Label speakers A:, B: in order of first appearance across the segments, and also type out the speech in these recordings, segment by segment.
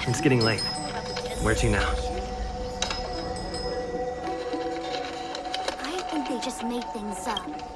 A: It's getting late. Where to now?
B: I think they just made things up.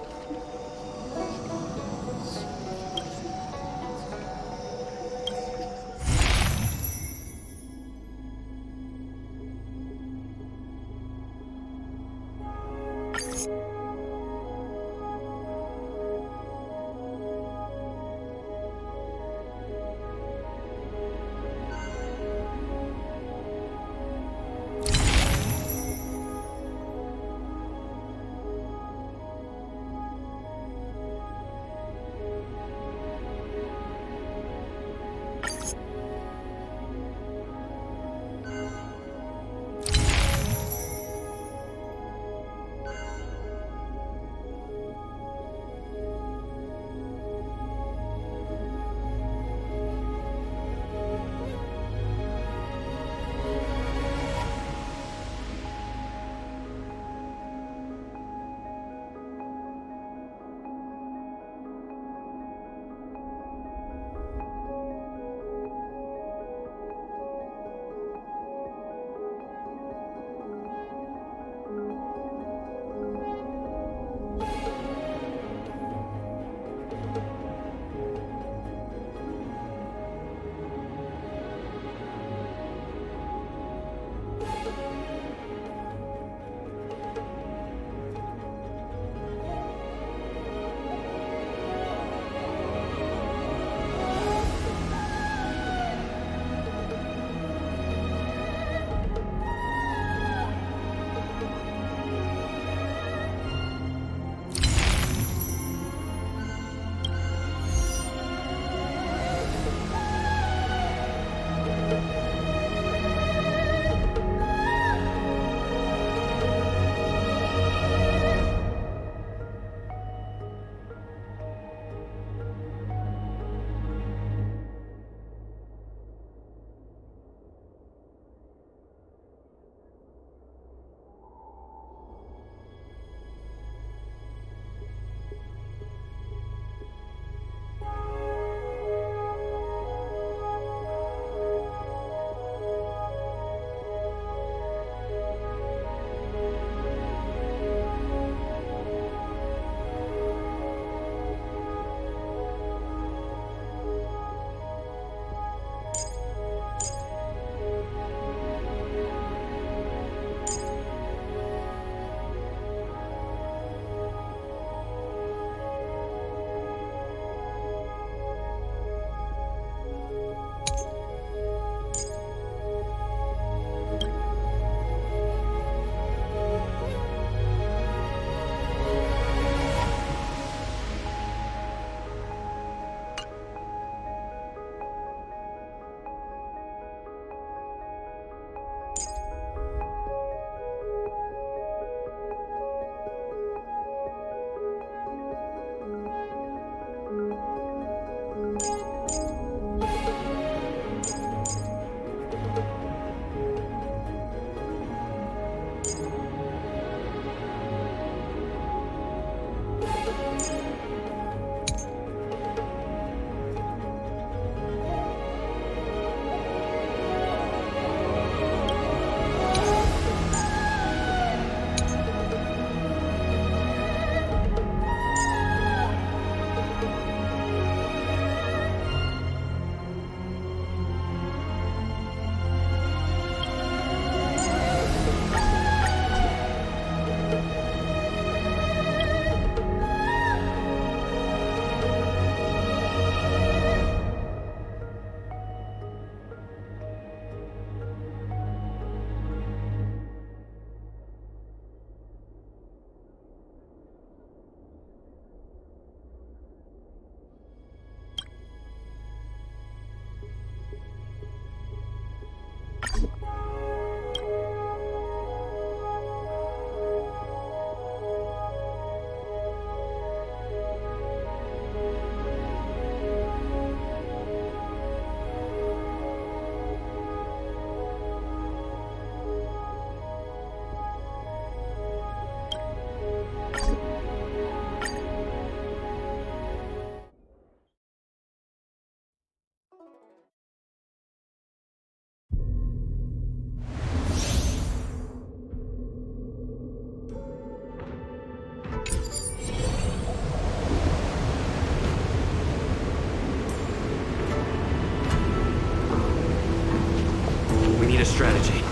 A: need a strategy.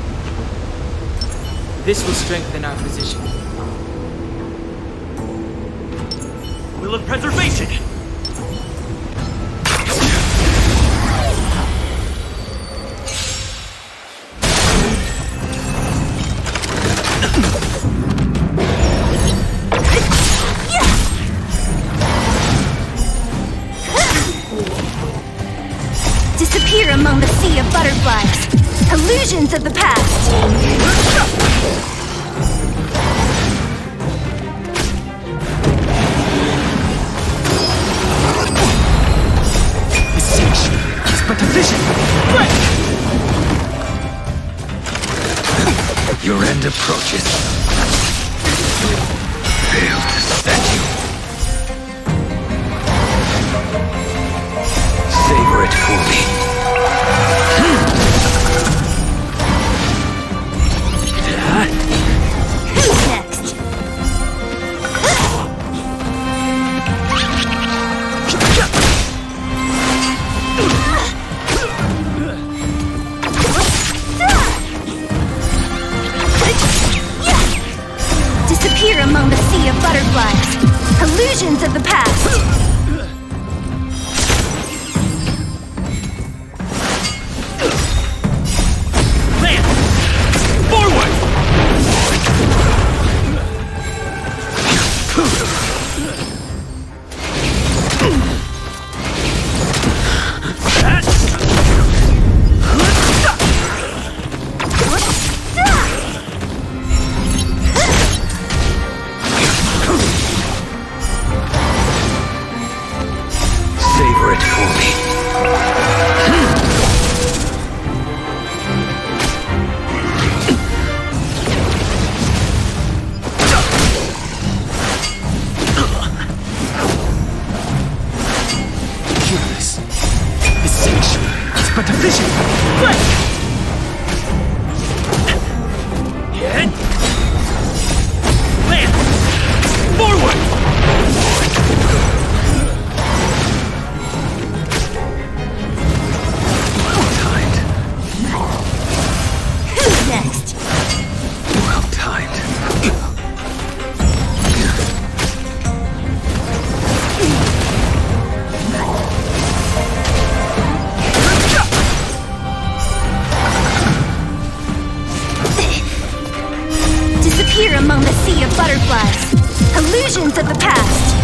C: This will strengthen our position.
A: Will of preservation!
B: Disappear among the sea of butterflies. Illusions of the past.
C: It's but a vision!
D: Your end approaches. Fail to stand you. Savor it fully.
B: Who's next? Disappear among the sea of butterflies. Illusions of the past.
D: Savor it fully.
C: Curious. Essential. It's but a vision!
A: Land! Forward!
B: Who's next?
D: Well timed.
B: Disappear among the sea of butterflies. Illusions of the past.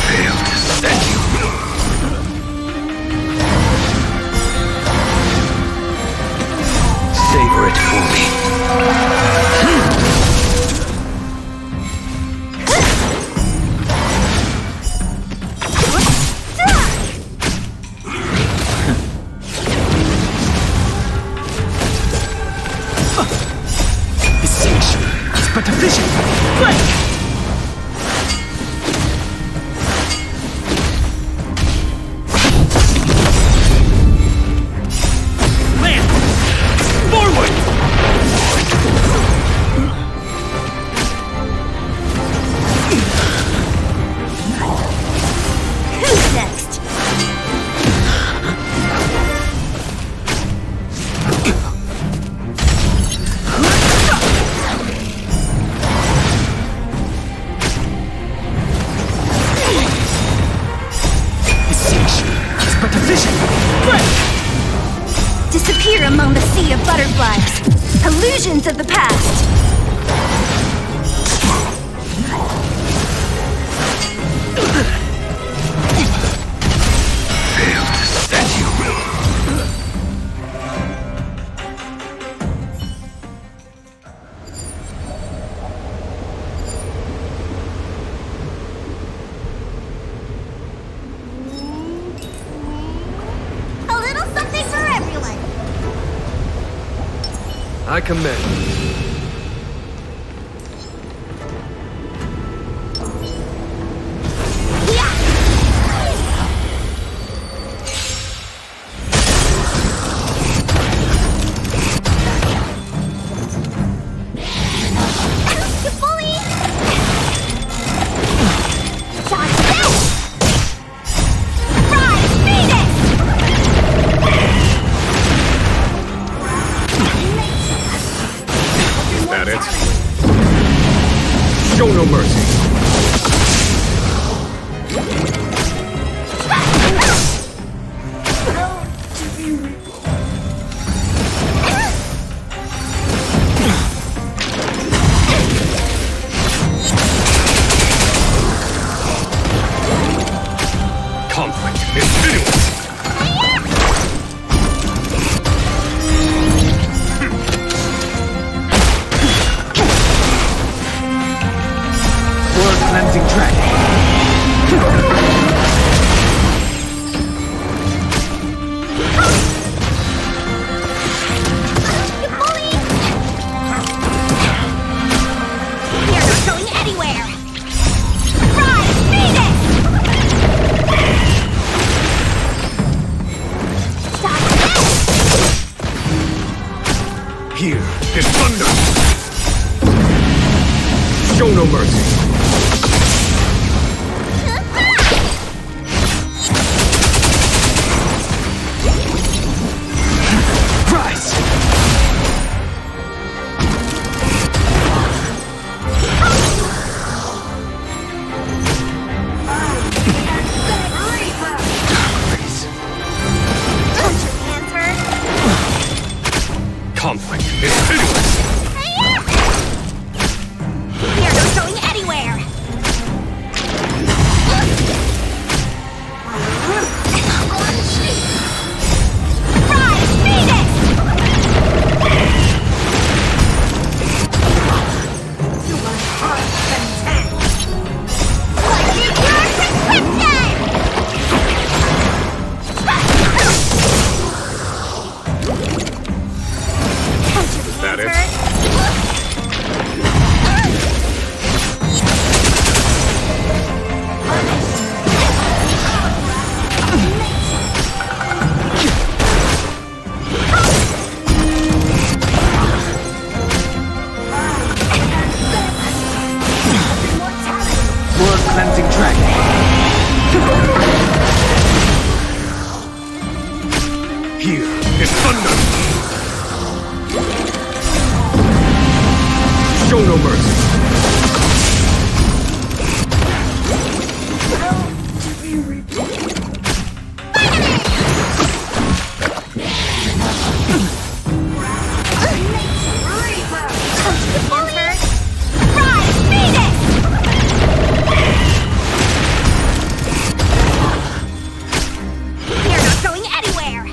D: Fail to stand you. Savor it fully.
C: Essential. It's but a vision!
A: Land! Forward!
B: Who's next?
C: Essential. It's but a vision!
B: Disappear among the sea of butterflies. Illusions of the past.
D: Fail to stand you.
B: A little something for everyone.
A: I commend.
B: Rise!
A: Conflict is pitiless.
C: World cleansing dragon.
B: You bully! You're not going anywhere! Rise, Venus! Stop this!
A: Here is thunder. Show no mercy.
C: Rise!
B: Don't your hands hurt?
A: Conflict is pitiless.
B: You're not going anywhere! Rise, Venus! You are hard content! What is your prescription?
A: That it?
C: World cleansing dragon.
A: Here is thunder. Show no mercy.
B: Rise, Venus! You're not going anywhere!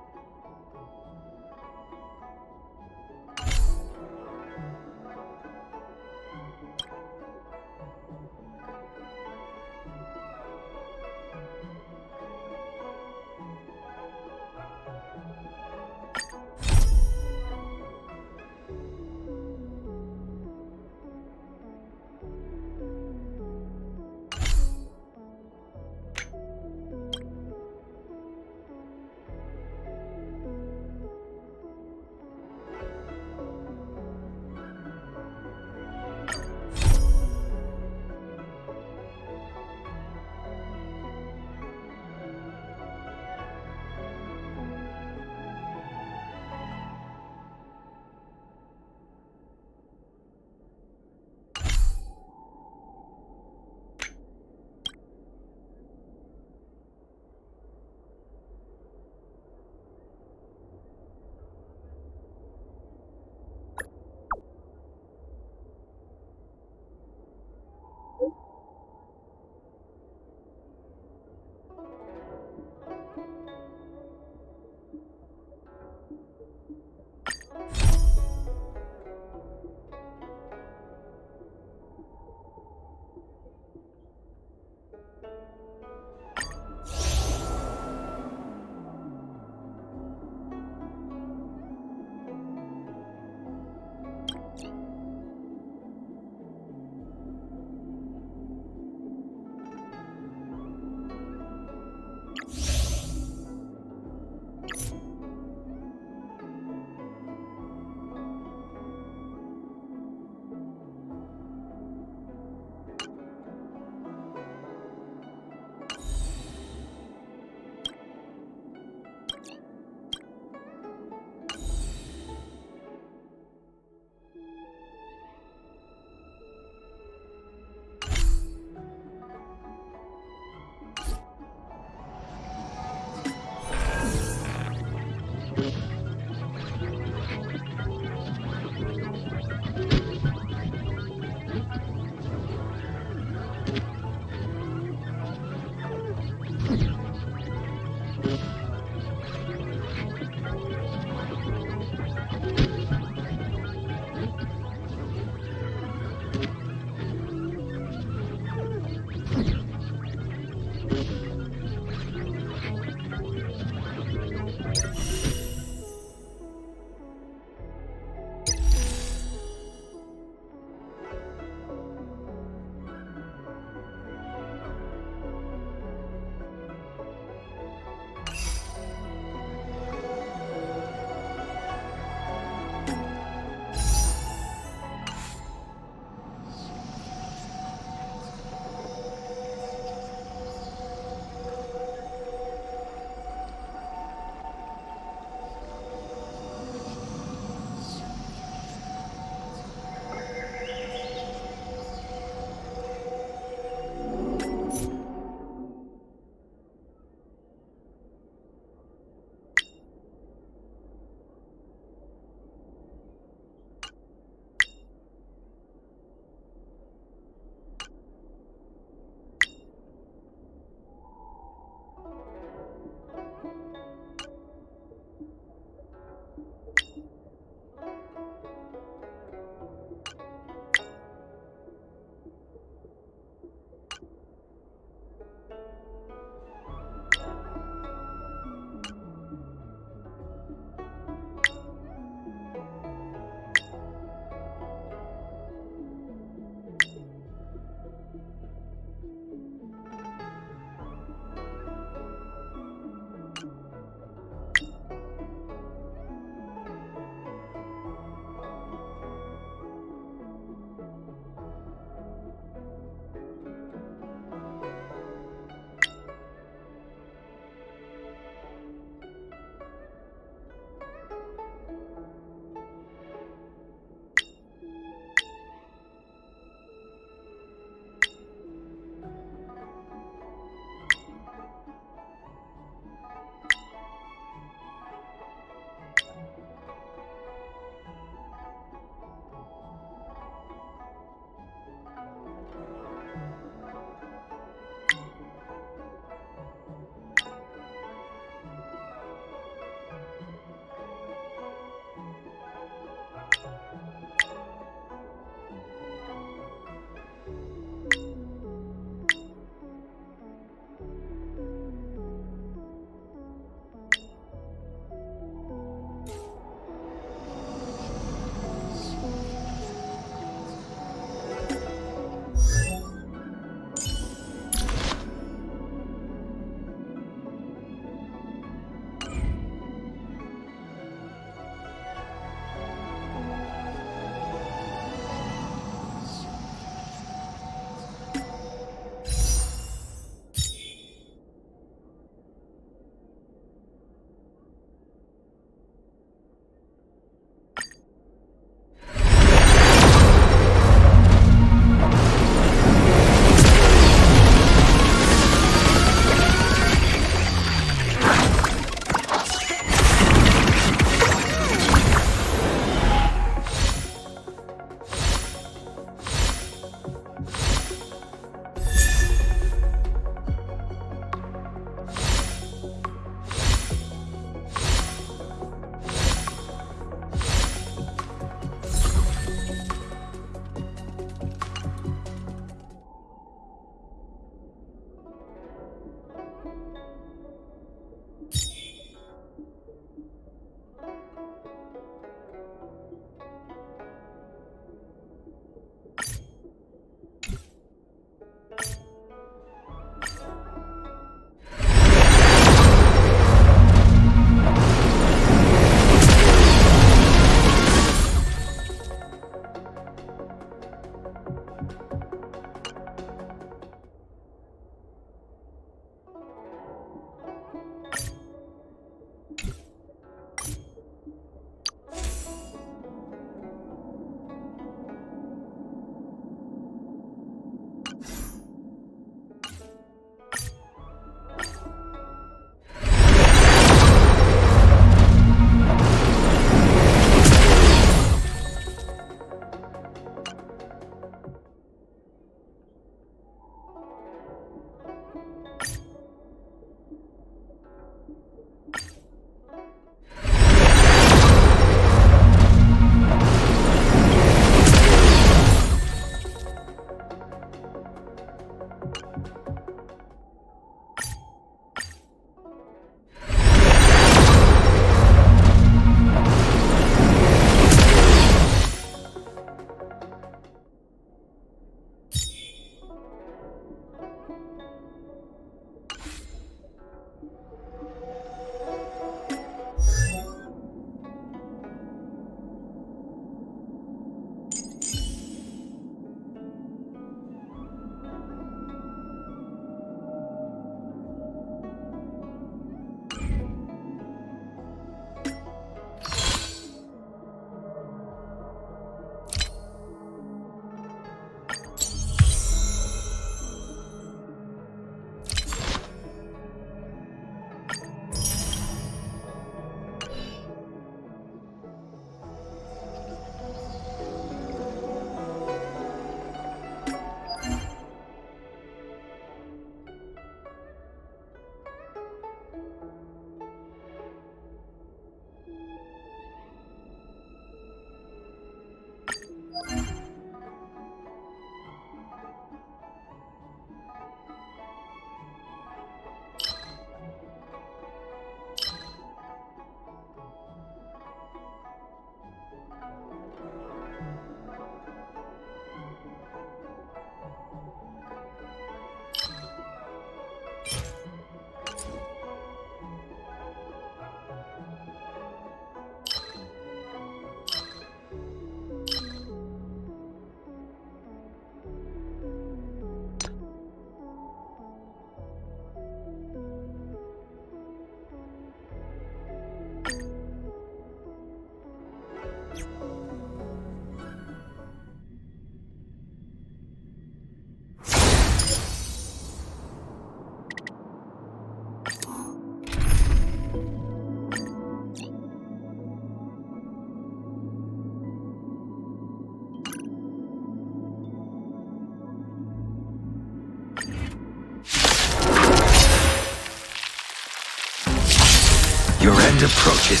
D: Your end approaches.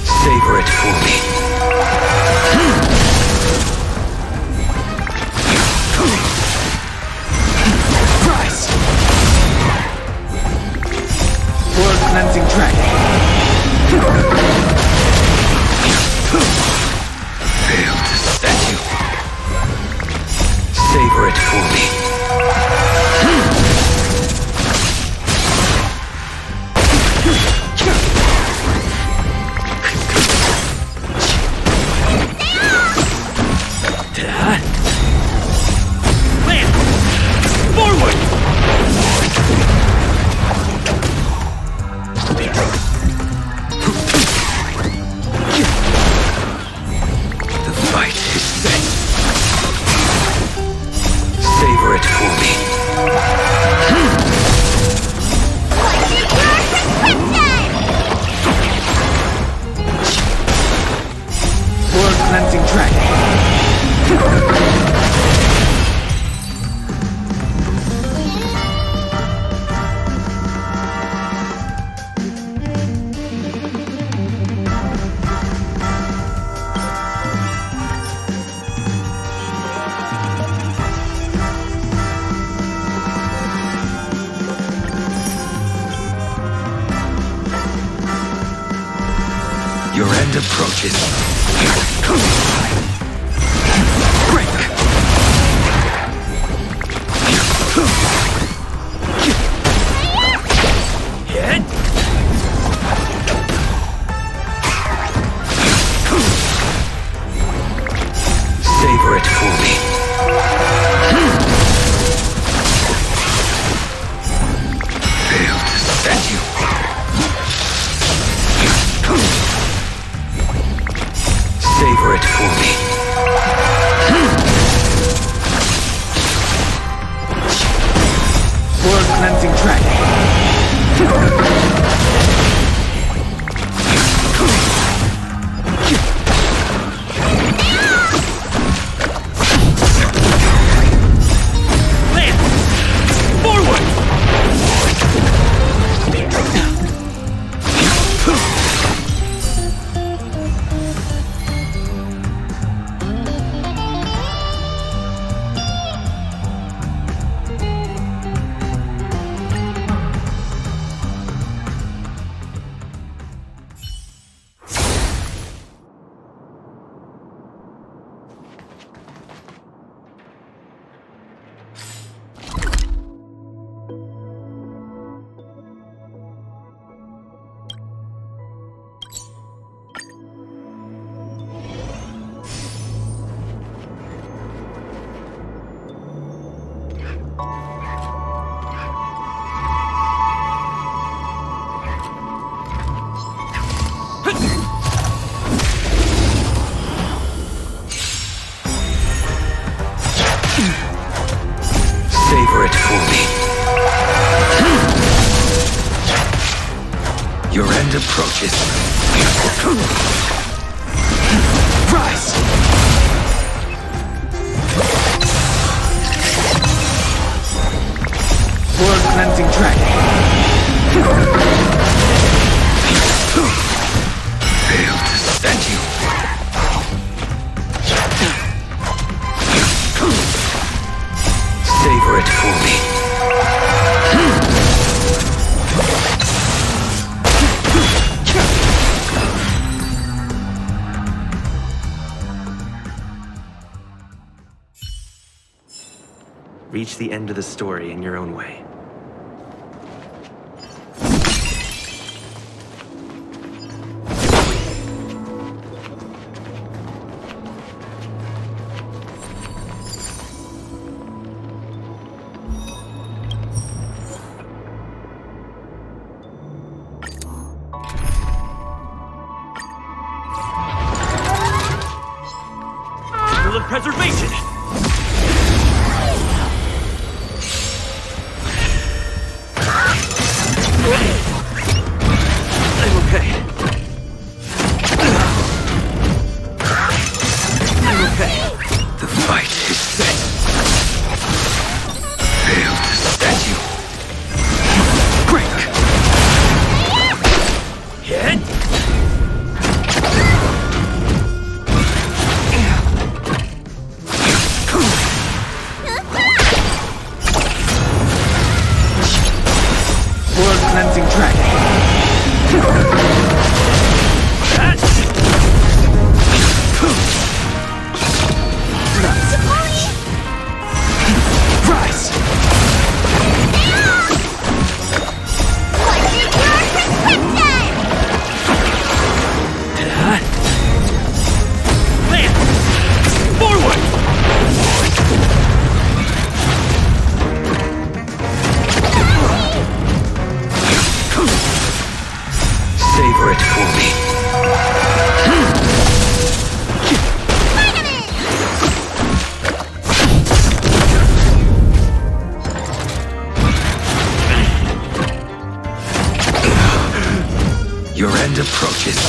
D: Savor it fully.
C: Rise! World cleansing dragon.
D: Fail to set you. Savor it fully.
C: Cleansing dragon.
D: Your end approaches.
C: Break! Hit!
D: Savor it fully. Fail to set you. Savor it fully.
C: World cleansing dragon.
D: Savor it fully. Your end approaches.
C: Rise! World cleansing dragon.
D: Fail to set you. Savor it fully.
E: Reach the end of the story in your own way. Rule of preservation! I'm okay. I'm okay.
D: The fight is set. Fail to set you.
C: Break! cleansing dragon. Rise!
B: What's in your prescription?
E: Land! Forward!
D: Savor it for me. Your end approaches.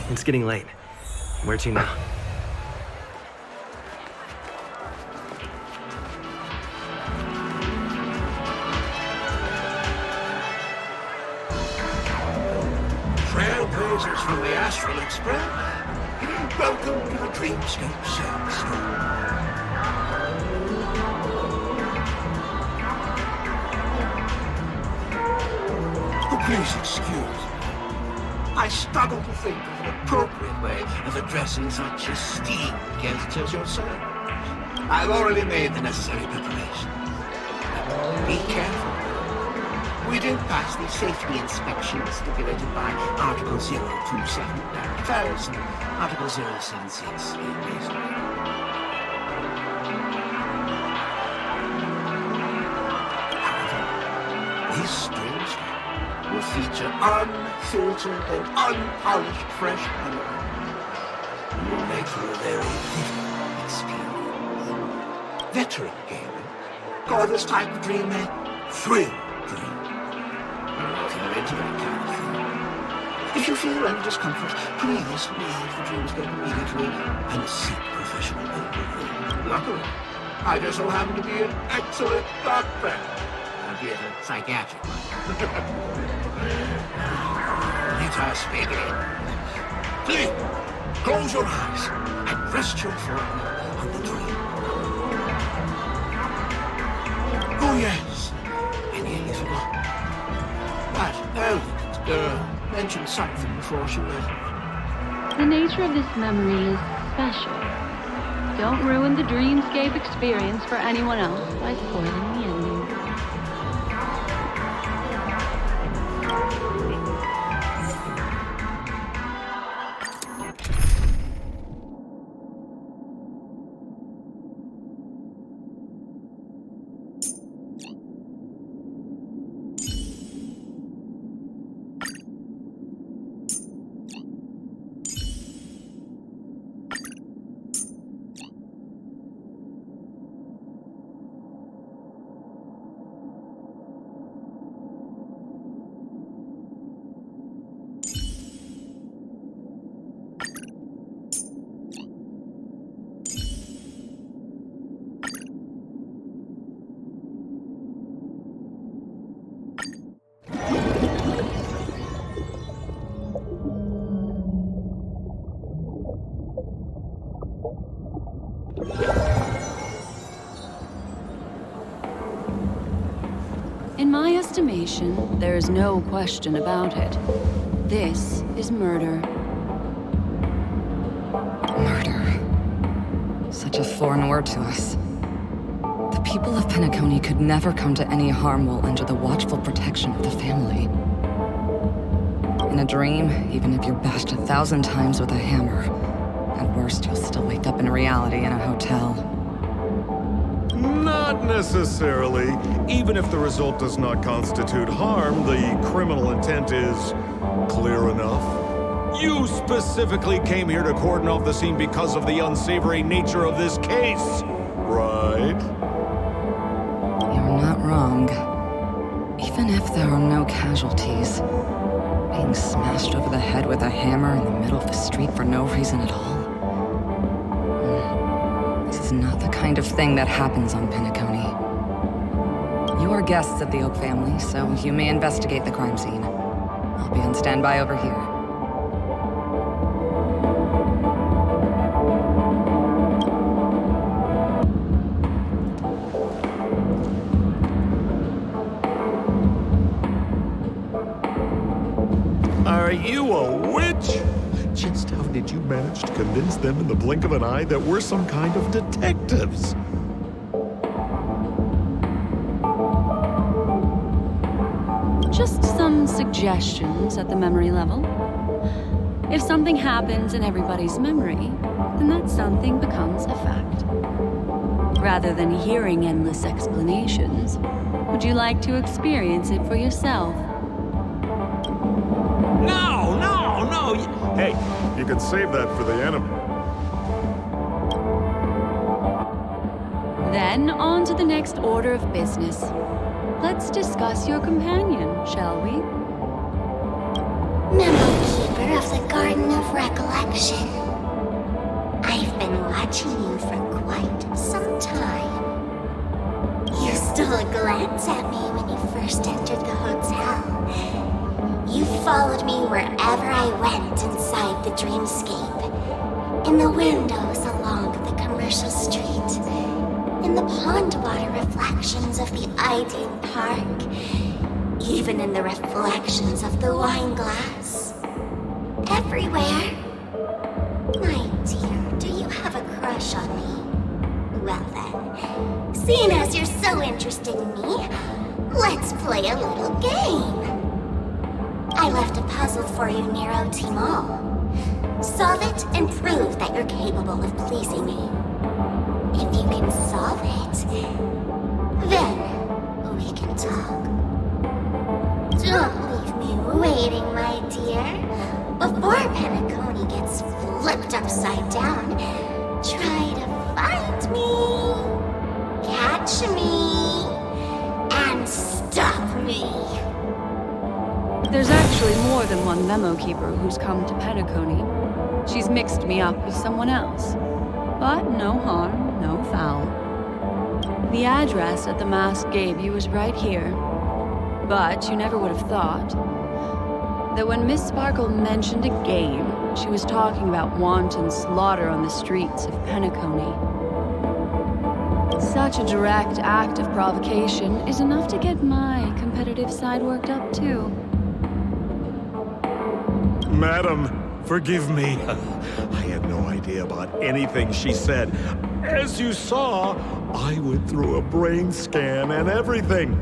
C: It's getting late. Where to now?
D: Trailblazers from the Astral Express. Welcome to the Dreamscape Service. Oh, please excuse me. I struggle to think of an appropriate way of addressing such esteemed guests as yourself. I've already made the necessary preparations. Be careful. We did pass the safety inspection stipulated by Article 027 First, Article 076 However, these streams will feature unfiltered and unpolished fresh honey. It will make for a very vivid experience. Veteran gaming call this type of dream a thrill dream. If you're into that kind of thing. If you feel any discomfort, please leave the dreamscape immediately and seek professional help. Luckily, I just so happen to be an excellent doctor. Albeit a psychiatric one. Let us begin. Please, close your eyes and rest your forehead on the dream. Oh yes, I nearly forgot. That elegant girl mentioned something before she left.
F: The nature of this memory is special. Don't ruin the dreamscape experience for anyone else by spoiling the ending. In my estimation, there is no question about it. This is murder.
G: Murder. Such a foreign word to us. The people of Penacony could never come to any harm while under the watchful protection of the family. In a dream, even if you're bashed 1,000 times with a hammer, at worst you'll still wake up in reality in a hotel.
A: Not necessarily. Even if the result does not constitute harm, the criminal intent is clear enough. You specifically came here to cordon off the scene because of the unsavory nature of this case, right?
G: You're not wrong. Even if there are no casualties, being smashed over the head with a hammer in the middle of the street for no reason at all. This is not the kind of thing that happens on Penacony. You are guests of the Oak family, so you may investigate the crime scene. I'll be on standby over here.
A: Are you a witch? Just how did you manage to convince them in the blink of an eye that we're some kind of detectives?
F: Just some suggestions at the memory level. If something happens in everybody's memory, then that something becomes a fact. Rather than hearing endless explanations, would you like to experience it for yourself?
A: No! Hey, you can save that for the enemy.
F: Then on to the next order of business. Let's discuss your companion, shall we?
B: Member Keeper of the Garden of of recollection. I've been watching you for quite some time. You stole a glance at me when you first entered the hotel. You followed me wherever I went inside the dreamscape. In the windows along the commercial street. In the pond water reflections of the Ideal Park. Even in the reflections of the wine glass. Everywhere. My dear, do you have a crush on me? Well then, seeing as you're so interested in me, let's play a little game. I left a puzzle for you near OT Mall. Solve it and prove that you're capable of pleasing me. If you can solve it, then we can talk. Don't leave me waiting, my dear. Before Penacony gets flipped upside down, try to find me, catch me, and stop me.
F: There's actually more than one memo keeper who's come to Penacony. She's mixed me up with someone else. But no harm, no foul. The address that the mask gave you was right here. But you never would have thought that when Miss Sparkle mentioned a game, she was talking about wanton slaughter on the streets of Penacony. Such a direct act of provocation is enough to get my competitive side worked up too.
A: Madam, forgive me. I had no idea about anything she said. As you saw, I went through a brain scan and everything.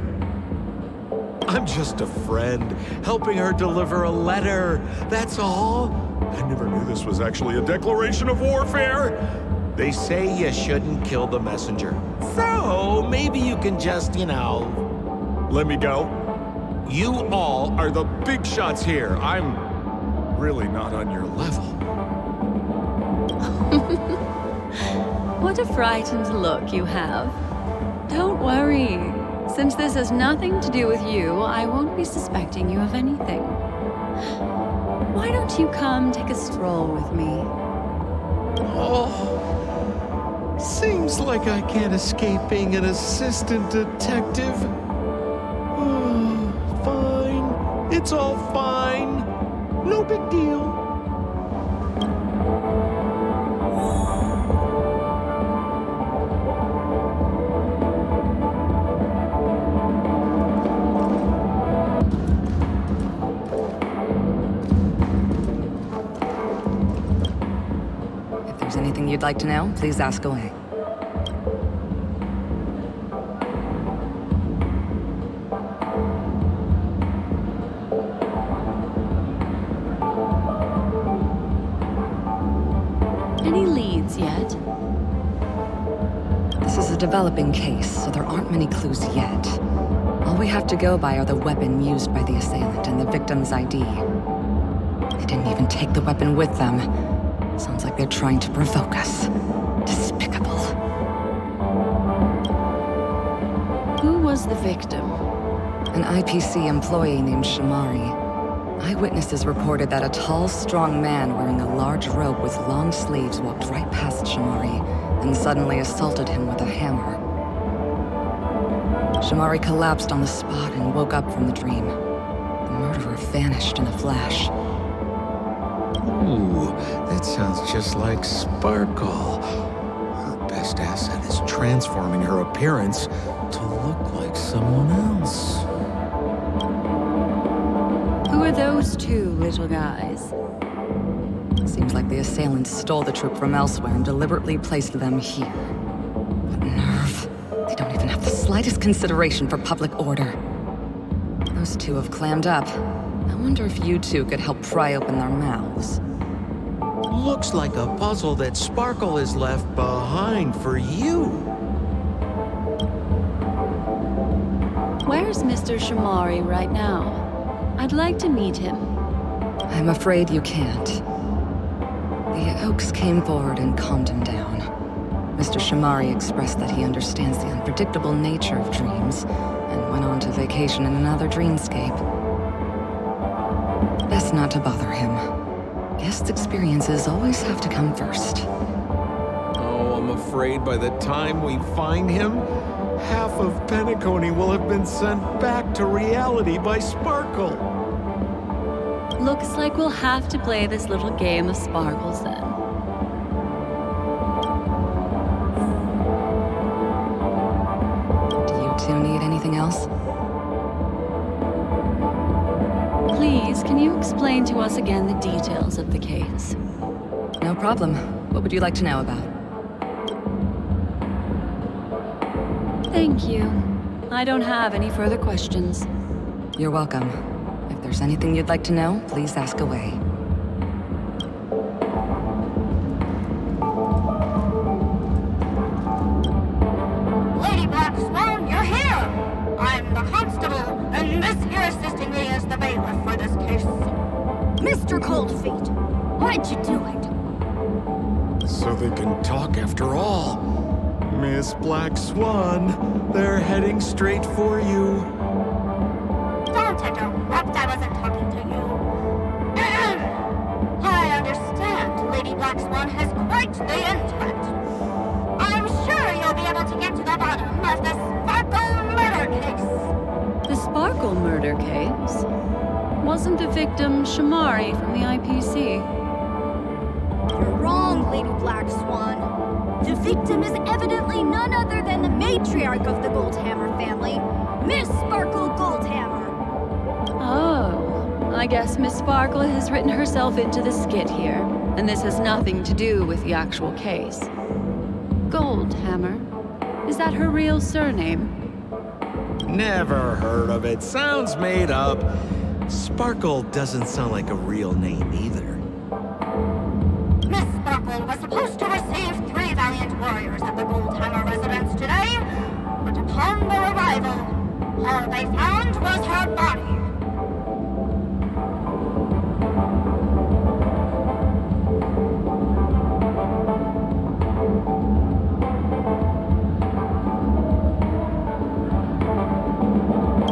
A: I'm just a friend, helping her deliver a letter, that's all. I never knew this was actually a declaration of warfare. They say you shouldn't kill the messenger. So, maybe you can just, let me go. You all are the big shots here. I'm really not on your level.
F: What a frightened look you have. Don't worry. Since this has nothing to do with you, I won't be suspecting you of anything. Why don't you come take a stroll with me?
A: Oh, seems like I can't escape being an assistant detective. Fine. It's all fine. No big deal.
G: If there's anything you'd like to know, please ask away.
F: Any leads yet?
G: This is a developing case, so there aren't many clues yet. All we have to go by are the weapon used by the assailant and the victim's ID. They didn't even take the weapon with them. Sounds like they're trying to provoke us. Despicable.
F: Who was the victim?
G: An IPC employee named Shamari. Eyewitnesses reported that a tall, strong man wearing a large robe with long sleeves walked right past Shamari and suddenly assaulted him with a hammer. Shamari collapsed on the spot and woke up from the dream. The murderer vanished in a flash.
A: Ooh, that sounds just like Sparkle. Her best asset is transforming her appearance to look like someone else.
F: Who are those two little guys?
G: Seems like the assailants stole the troop from elsewhere and deliberately placed them here. What nerve. They don't even have the slightest consideration for public order. Those two have clammed up. I wonder if you two could help pry open their mouths.
A: Looks like a puzzle that Sparkle has left behind for you.
F: Where's Mr. Shamari right now? I'd like to meet him.
G: I'm afraid you can't. The Oaks came forward and calmed him down. Mr. Shamari expressed that he understands the unpredictable nature of dreams, and went on to vacation in another dreamscape. Best not to bother him. Guest experiences always have to come first.
A: Oh, I'm afraid by the time we find him, half of Penacony will have been sent back to reality by Sparkle.
F: Looks like we'll have to play this little game of sparkles then.
G: Do you two need anything else?
F: Please, can you explain to us again the details of the case?
G: No problem. What would you like to know about?
F: Thank you. I don't have any further questions.
G: You're welcome. If there's anything you'd like to know, please ask away.
B: Lady Black Swan, you're here! I'm the constable, and this here assisting me is the bailiff for this case. Mr. Coldfeet, why'd you do it?
A: So they can talk after all. Miss Black Swan, they're heading straight for you.
B: Don't interrupt, I wasn't talking to you. I understand Lady Black Swan has quite the intellect. I'm sure you'll be able to get to the bottom of the Sparkle murder case.
F: The Sparkle murder case? Wasn't the victim Shamari from the IPC?
B: You're wrong, Lady Black Swan. The victim is evidently none other than the matriarch of the Goldhammer family, Miss Sparkle Goldhammer.
F: Oh, I guess Miss Sparkle has written herself into the skit here, and this has nothing to do with the actual case. Goldhammer? Is that her real surname?
A: Never heard of it. Sounds made up. Sparkle doesn't sound like a real name either.
B: Miss Sparkle was supposed to receive 3 valiant warriors at the Goldhammer residence today, but upon their arrival, all they found was her body.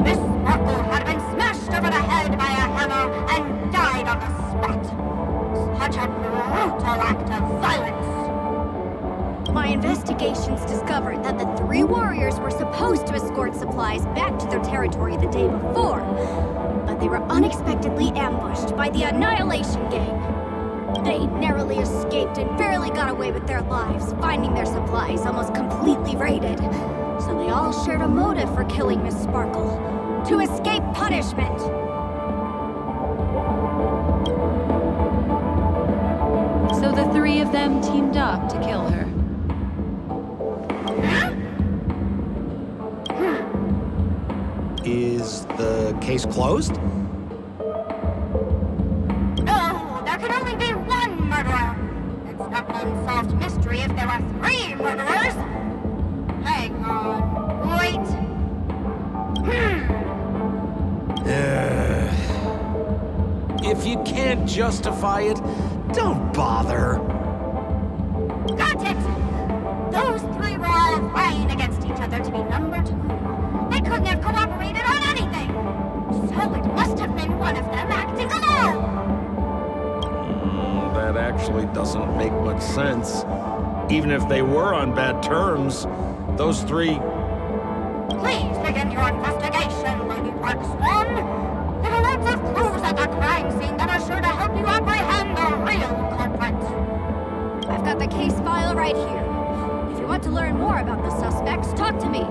B: Miss Sparkle had been smashed over the head by a hammer and died on the spot. Such a brutal act of violence. My investigations discovered that the 3 warriors were supposed to escort supplies back to their territory the day before, but they were unexpectedly ambushed by the Annihilation Gang. They narrowly escaped and barely got away with their lives, finding their supplies almost completely raided. So they all shared a motive for killing Miss Sparkle: to escape punishment.
F: So the 3 of them teamed up to kill her.
A: Is the case closed?
B: No, there can only be one murderer. It's not an unsolved mystery if there are 3 murderers. Hang on, wait.
A: If you can't justify it, don't bother.
B: Got it! Those 3 were all vying against each other to be number 2. They couldn't have cooperated on anything. So it must have been one of them acting alone.
A: That actually doesn't make much sense. Even if they were on bad terms, those 3...
B: Please begin your investigation, Lady Black Swan. There are lots of clues at the crime scene that are sure to help you apprehend the real culprit. I've got the case file right here. If you want to learn more about the suspects, talk to me.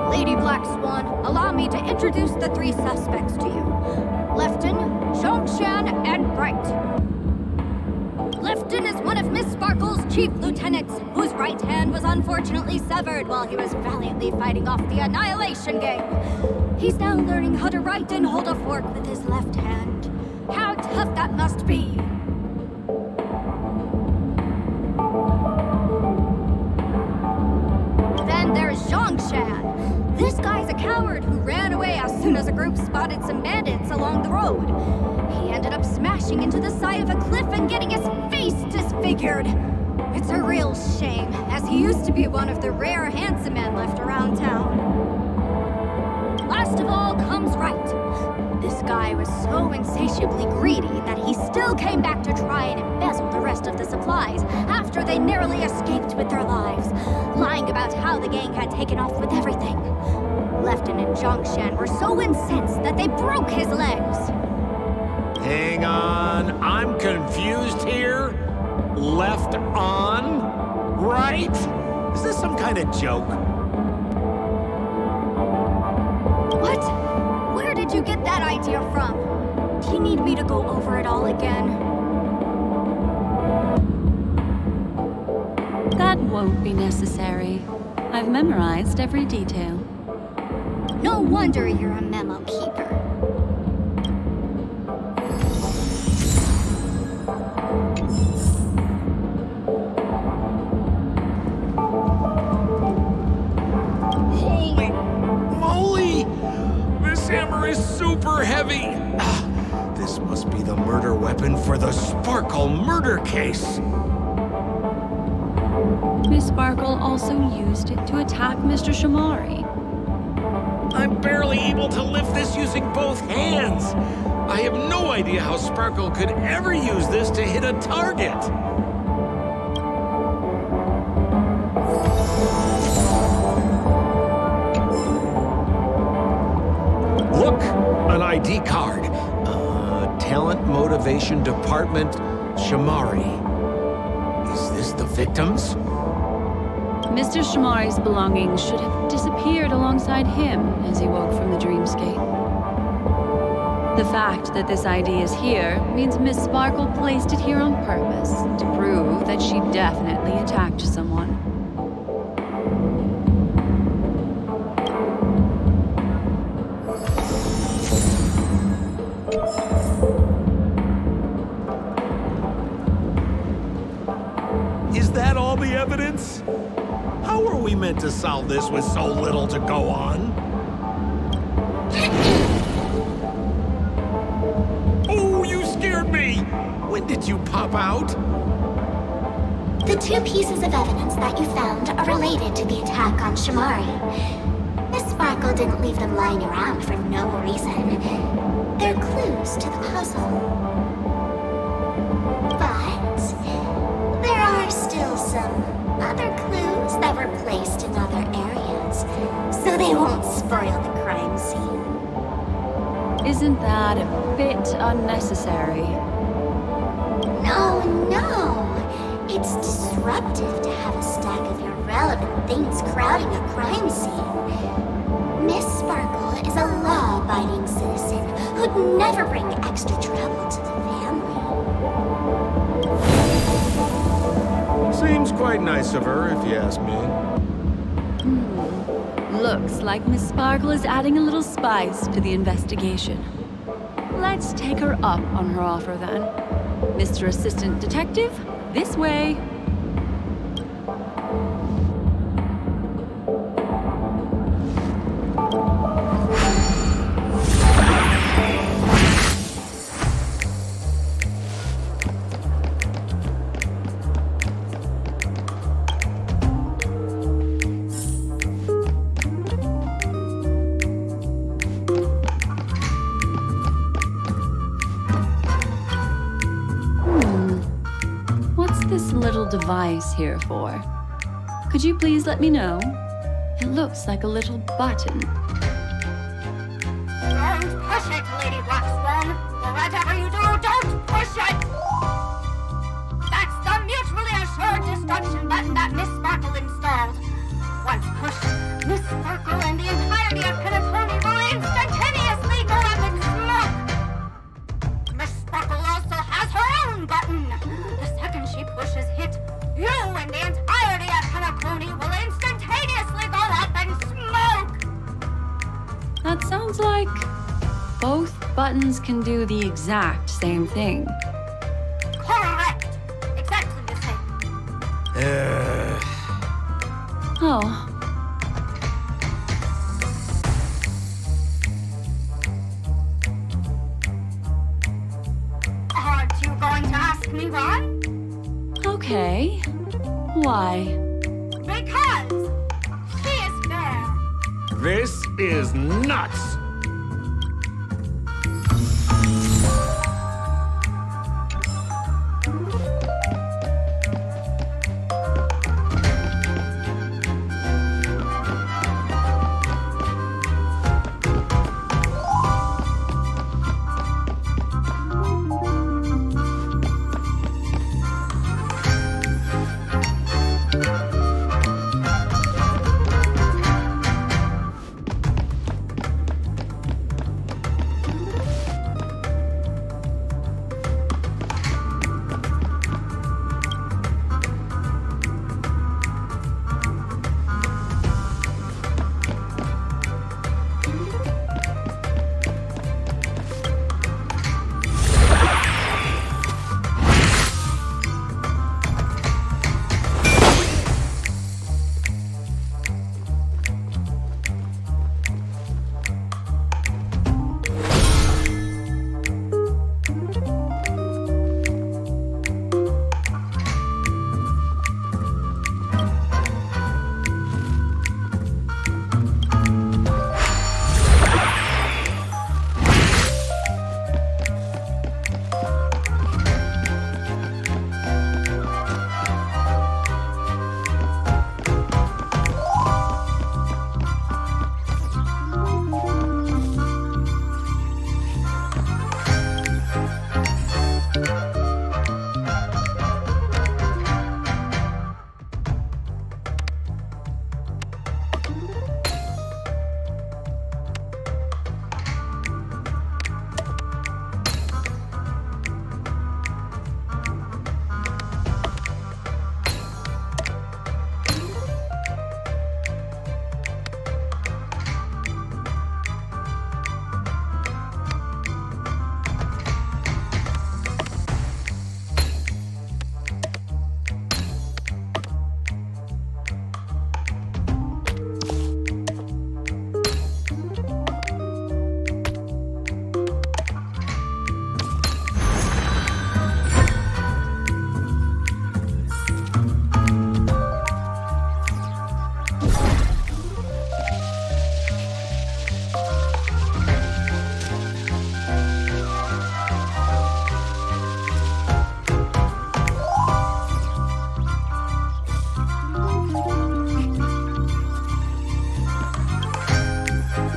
B: Lady Black Swan, allow me to introduce the 3 suspects to you. Lefton, Zhongshan, and Bright. Lefton is one of Miss Sparkle's chief lieutenants, whose right hand was unfortunately severed while he was valiantly fighting off the Annihilation Gang. He's now learning how to write and hold a fork with his left hand. How tough that must be! Then there's Zhongshan. This guy's a coward who ran away as soon as a group spotted some bandits along the road. He ended up smashing into the side of a cliff and getting his face disfigured. It's a real shame, as he used to be one of the rare handsome men left around town. Last of
H: guy was so insatiably greedy that he still came back to try and embezzle the rest of the supplies after they narrowly escaped with their lives, lying about how the gang had taken off with everything. Lefton and Zhongshan were so incensed that they broke his legs.
A: Hang on, I'm confused here. Left on? Right? Is this some kind of joke?
H: What? Where did you get that idea from? Do you need me to go over it all again?
F: That won't be necessary. I've memorized every detail.
H: No wonder you're a memo keeper.
A: Holy moly! This hammer is super heavy! This must be the murder weapon for the Sparkle murder case!
F: Miss Sparkle also used it to attack Mr. Shamari.
A: I'm barely able to lift this using both hands! I have no idea how Sparkle could ever use this to hit a target! Look! An ID card. Talent Motivation Department, Shamari. Is this the victims?
F: Mr. Shamari's belongings should have disappeared alongside him as he woke from the dreamscape. The fact that this ID is here means Miss Sparkle placed it here on purpose to prove that she definitely attacked someone.
A: Is that all the evidence? How are we meant to solve this with so little to go on? Oh, you scared me! When did you pop out?
B: The two pieces of evidence that you found are related to the attack on Shamari. Miss Sparkle didn't leave them lying around for no reason. They're clues to the puzzle. But there are still some other clues that were placed in other areas, so they won't spoil the crime scene.
F: Isn't that a bit unnecessary?
B: No. It's disruptive to have a stack of irrelevant things crowding a crime scene. Miss Sparkle is a law-abiding citizen who'd never bring extra trouble to the family.
A: Seems quite nice of her, if you ask me.
F: Looks like Miss Sparkle is adding a little spice to the investigation. Let's take her up on her offer then. Mr. Assistant Detective, this way. This little device here for? Could you please let me know? It looks like a little button.
H: Don't push it, Lady Blackswan. Whatever you do, don't push it! That's the mutually assured destruction button that Miss Sparkle installed. Once pushed, Miss Sparkle and the entirety of Penacony will instantaneously go up in smoke! Miss Sparkle also has her own button. The second she pushes hit, you and the entirety of Penacony will instantaneously go up in smoke!
F: That sounds like both buttons can do the exact same thing.
H: Correct! Exactly the same.
F: Oh.
H: Aren't you going to ask me why?
F: Okay. Why?
H: Because she is fair.
A: This is nuts!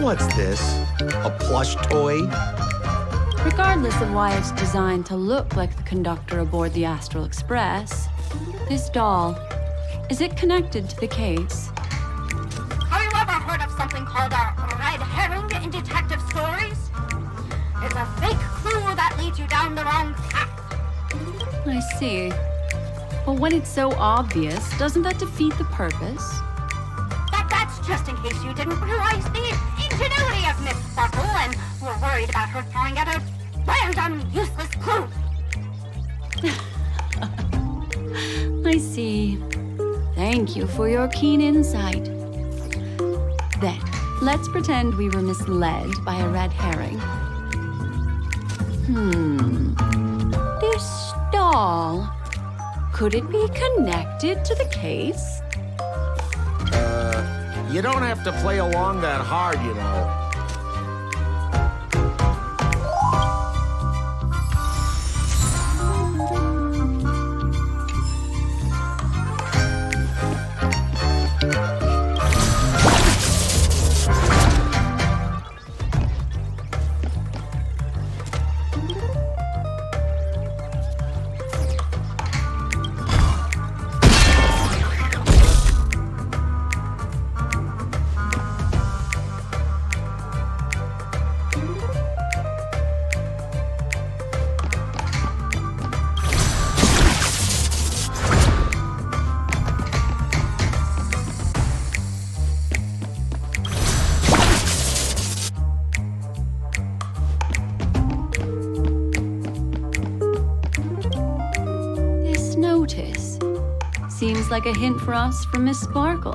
A: What's this? A plush toy?
F: Regardless of why it's designed to look like the conductor aboard the Astral Express, this doll, is it connected to the case?
H: Have you ever heard of something called a red herring in detective stories? It's a fake clue that leads you down the wrong path.
F: I see. But when it's so obvious, doesn't that defeat the purpose?
H: But that's just in case you didn't realize the ingenuity of Miss Sparkle and were worried about her throwing out a random, useless clue.
F: I see. Thank you for your keen insight. Then, let's pretend we were misled by a red herring. This doll, could it be connected to the case?
I: You don't have to play along that hard, you know.
F: Seems like a hint for us from Miss Sparkle.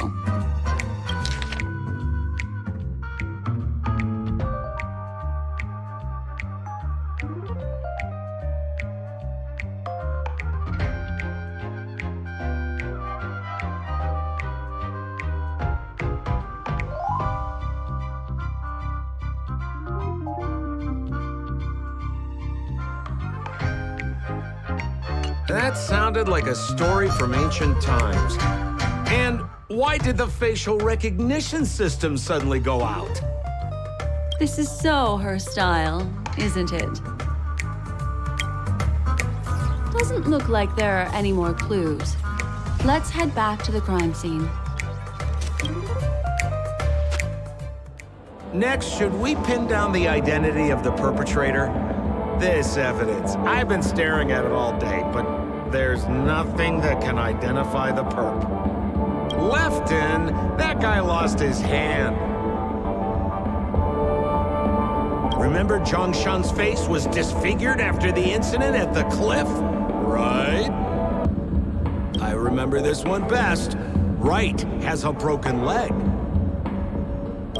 I: That sounded like a story from ancient times.
A: And why did the facial recognition system suddenly go out?
F: This is so her style, isn't it? Doesn't look like there are any more clues. Let's head back to the crime scene.
A: Next, should we pin down the identity of the perpetrator? This evidence, I've been staring at it all day, but there's nothing that can identify the perp. Lefton, that guy lost his hand. Remember Zhongshan's face was disfigured after the incident at the cliff? Right? I remember this one best. Right has a broken leg.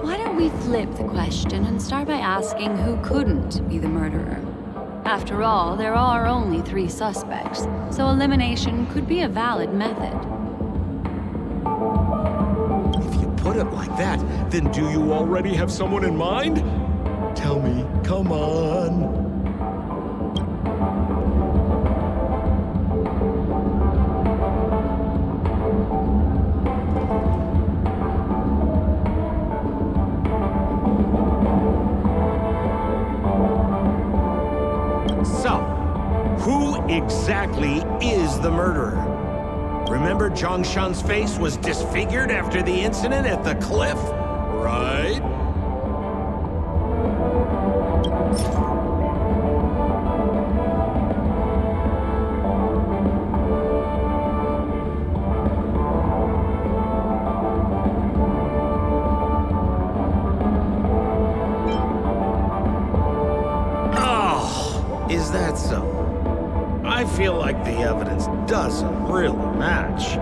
F: Why don't we flip the question and start by asking who couldn't be the murderer? After all, there are only 3 suspects, so elimination could be a valid method.
A: If you put it like that, then do you already have someone in mind? Tell me, come on. Who exactly is the murderer? Remember Zhongshan's face was disfigured after the incident at the cliff? Right? Oh, is that so? I feel like the evidence doesn't really match.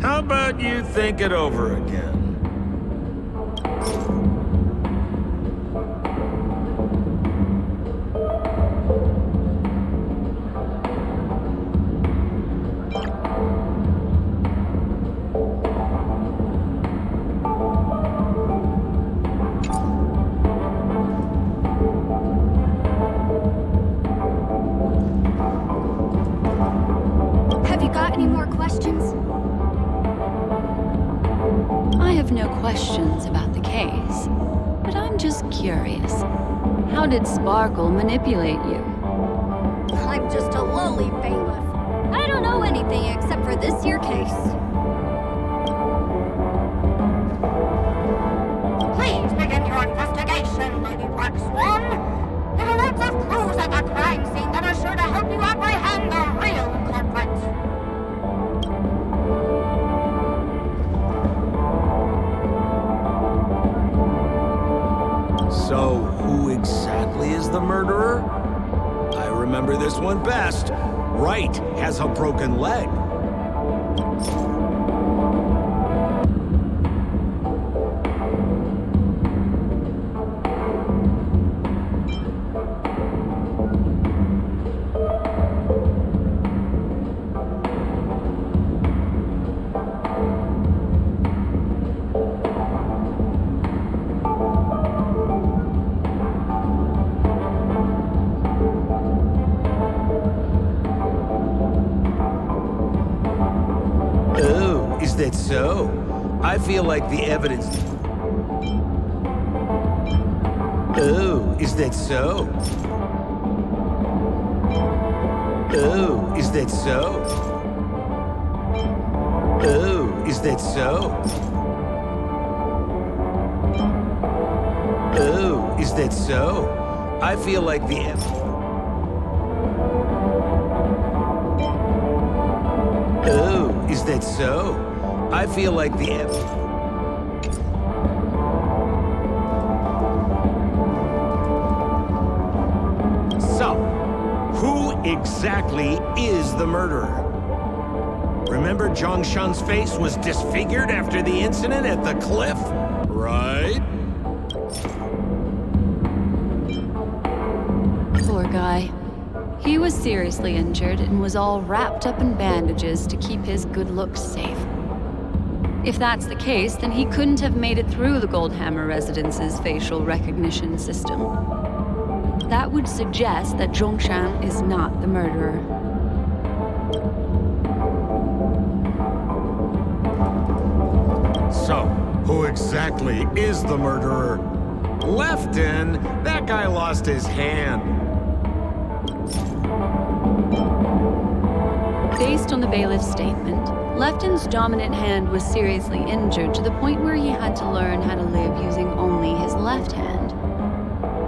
A: How about you think it over again?
F: I just curious. How did Sparkle manipulate you?
H: I'm just a lowly bailiff. I don't know anything except for this here case. Please begin your investigation, Lady Black Swan. There are lots of clues at the crime scene that are sure to help you apprehend the real culprit.
A: So, who exactly is the murderer? I remember this one best. Wright has a broken leg. Is that so? I feel like the evidence... Oh, is that so? Oh, is that so? Oh, is that so? Oh, is that so? I feel like the Oh, is that so? I feel like the So, who exactly is the murderer? Remember Zhongshan's face was disfigured after the incident at the cliff, right?
F: Poor guy. He was seriously injured and was all wrapped up in bandages to keep his good looks safe. If that's the case, then he couldn't have made it through the Goldhammer residence's facial recognition system. That would suggest that Zhongshan is not the murderer.
A: So, who exactly is the murderer? Lefton? That guy lost his hand.
F: Based on the bailiff's statement, Lefton's dominant hand was seriously injured to the point where he had to learn how to live using only his left hand.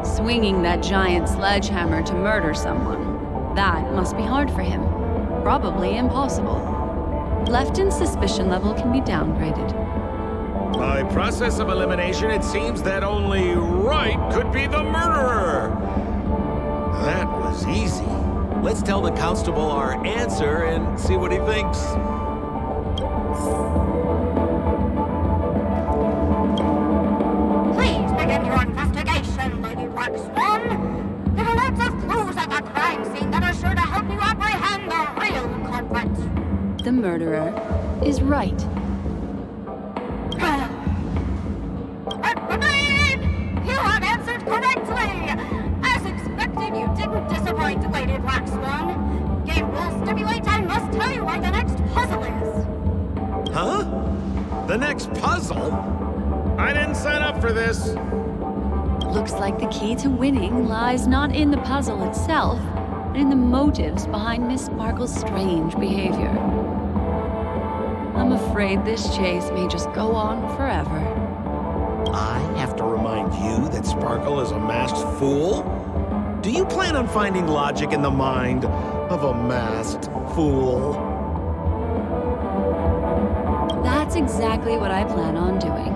F: Swinging that giant sledgehammer to murder someone, that must be hard for him. Probably impossible. Lefton's suspicion level can be downgraded.
A: By process of elimination, it seems that only Wright could be the murderer. That was easy. Let's tell the constable our answer and see what he thinks.
H: Please begin your investigation, Lady Black Swan. There are lots of clues at the crime scene that are sure to help you apprehend the real culprit.
F: The murderer is Wright.
H: You have answered correctly! As expected, you didn't disappoint, Lady Black Swan. Game rules stipulate I must tell you where the next puzzle is.
A: Huh? The next puzzle? I didn't sign up for this.
F: Looks like the key to winning lies not in the puzzle itself, but in the motives behind Miss Sparkle's strange behavior. I'm afraid this chase may just go on forever.
A: I have to remind you that Sparkle is a masked fool? Do you plan on finding logic in the mind of a masked fool?
F: That's exactly what I plan on doing.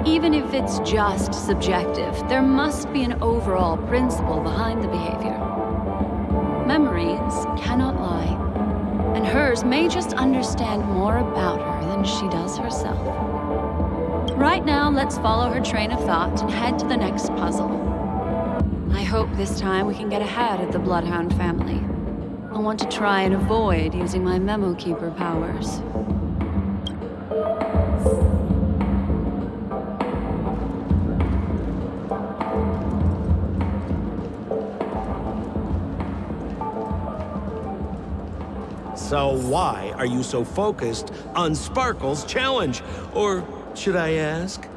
F: Even if it's just subjective, there must be an overall principle behind the behavior. Memories cannot lie, and hers may just understand more about her than she does herself. Right now, let's follow her train of thought and head to the next puzzle. I hope this time we can get ahead of the Bloodhound family. I want to try and avoid using my Memo Keeper powers.
A: So why are you so focused on Sparkle's challenge? Or should I ask,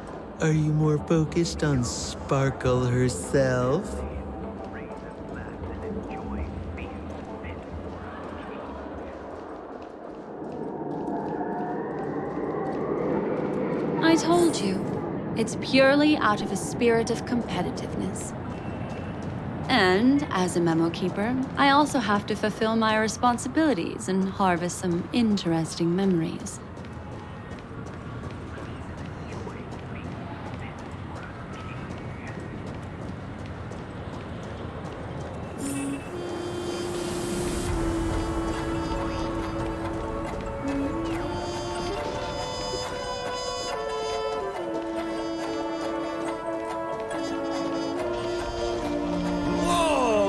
J: Are you more focused on Sparkle herself?
F: I told you, it's purely out of a spirit of competitiveness. And as a memo keeper, I also have to fulfill my responsibilities and harvest some interesting memories.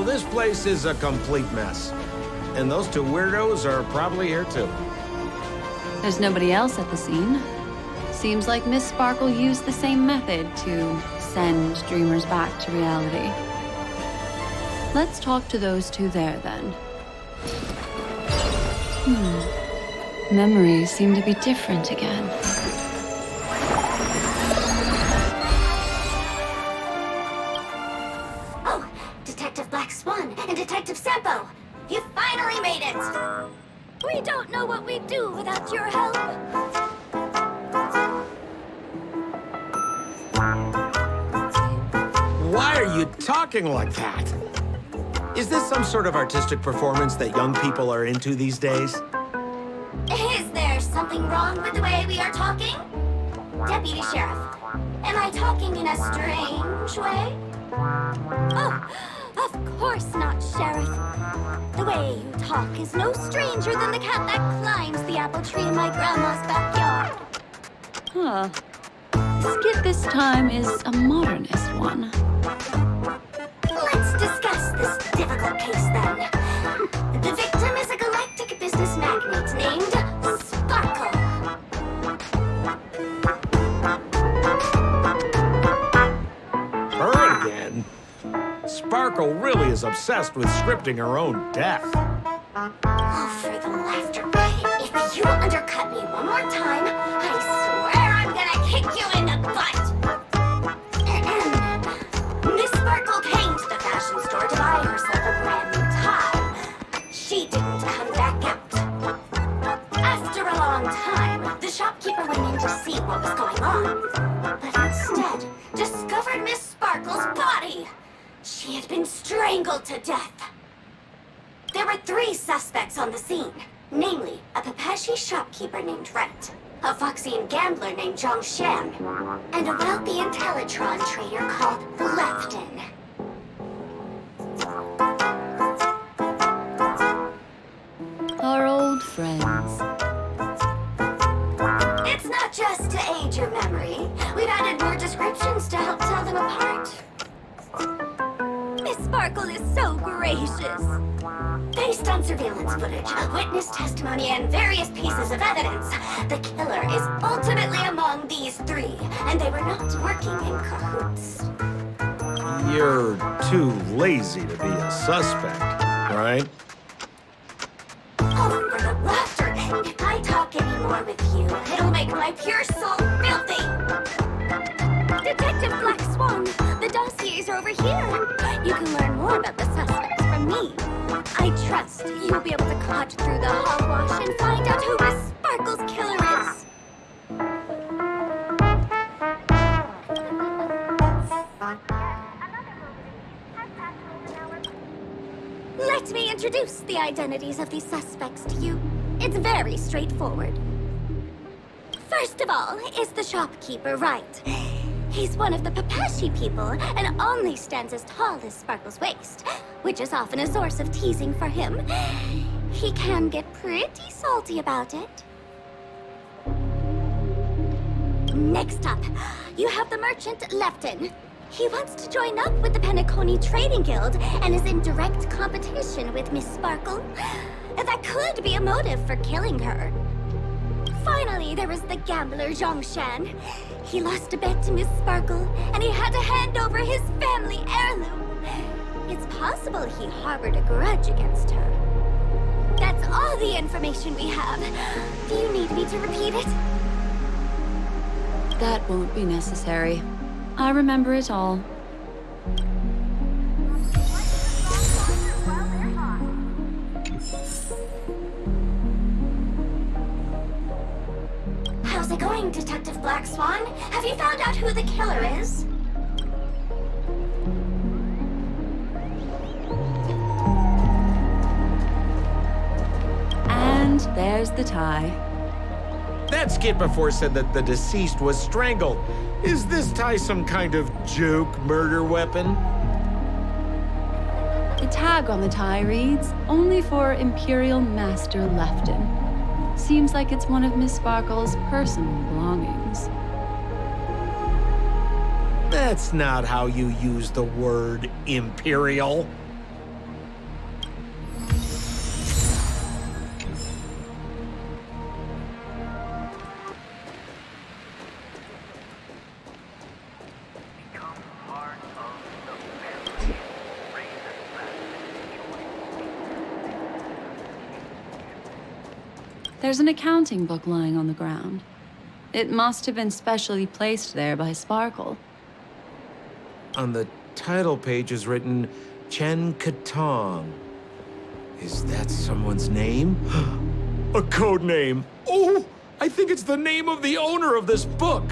I: This place is a complete mess. And those two weirdos are probably here too.
F: There's nobody else at the scene. Seems like Miss Sparkle used the same method to send dreamers back to reality. Let's talk to those two there, then. Memories seem to be different again.
B: Oh, Detective Black Swan and Detective Sampo! You finally made it!
H: We don't know what we'd do without your help.
I: Why are you talking like that? Is this some sort of artistic performance that young people are into these days?
B: Is there something wrong with the way we are talking? Deputy Sheriff, am I talking in a strange way?
H: Oh, of course not, Sheriff. The way you talk is no stranger than the cat that climbs the apple tree in my grandma's backyard.
F: Huh. Skip this time is a modernist one.
B: Let's discuss this difficult case then. The victim is a galactic business magnate named Sparkle.
I: Her again? Sparkle really is obsessed with scripting her own death.
B: Oh, for the laughter pit. If you undercut me one more time, I swear I'm gonna kick you in the butt. Miss Sparkle came to the fashion store to buy herself a brand new tie. She didn't come back out. After a long time, the shopkeeper went in to see what was going on, but instead discovered Miss Sparkle's body. She had been strangled to death. There were 3 suspects on the scene, namely a Pepeshi shopkeeper named Rent, a Foxian gambler named Zhang Shan, and a wealthy Intellitron trader called Lefton.
F: Our old friends.
B: It's not just to aid your memory. We've added more descriptions to help tell them apart.
H: Miss Sparkle is so gracious.
B: Based on surveillance footage, witness testimony, and various pieces of evidence, the killer is ultimately among these 3, and they were not working in cahoots.
I: You're too lazy to be a suspect, right?
B: Oh, for the laughter! If I talk anymore with you, it'll make my pure soul filthy!
H: Detective Black Swan, the dossiers are over here. You can learn more about the suspects from me. I trust you'll be able to cut through the hogwash and find out who Miss Sparkle's killer is. Let me introduce the identities of these suspects to you. It's very straightforward. First of all is the shopkeeper, right? He's one of the Pepeshi people and only stands as tall as Sparkle's waist, which is often a source of teasing for him. He can get pretty salty about it. Next up, you have the merchant Lefton. He wants to join up with the Penacony Trading Guild and is in direct competition with Miss Sparkle. That could be a motive for killing her. Finally, there is the gambler Zhang Shan. He lost a bet to Miss Sparkle, and he had to hand over his family heirloom. It's possible he harbored a grudge against her. That's all the information we have. Do you need me to repeat it?
F: That won't be necessary. I remember it all.
B: How's it going, Detective Black Swan? Have you found out who the killer is?
F: And there's the tie.
I: That skit before said that the deceased was strangled. Is this tie some kind of joke murder weapon?
F: The tag on the tie reads, "Only for Imperial Master Lefton." Seems like it's one of Miss Sparkle's personal belongings.
I: That's not how you use the word imperial.
F: There's an accounting book lying on the ground. It must have been specially placed there by Sparkle.
I: On the title page is written Chen Katong. Is that someone's name? A code name. Oh, I think it's the name of the owner of this book.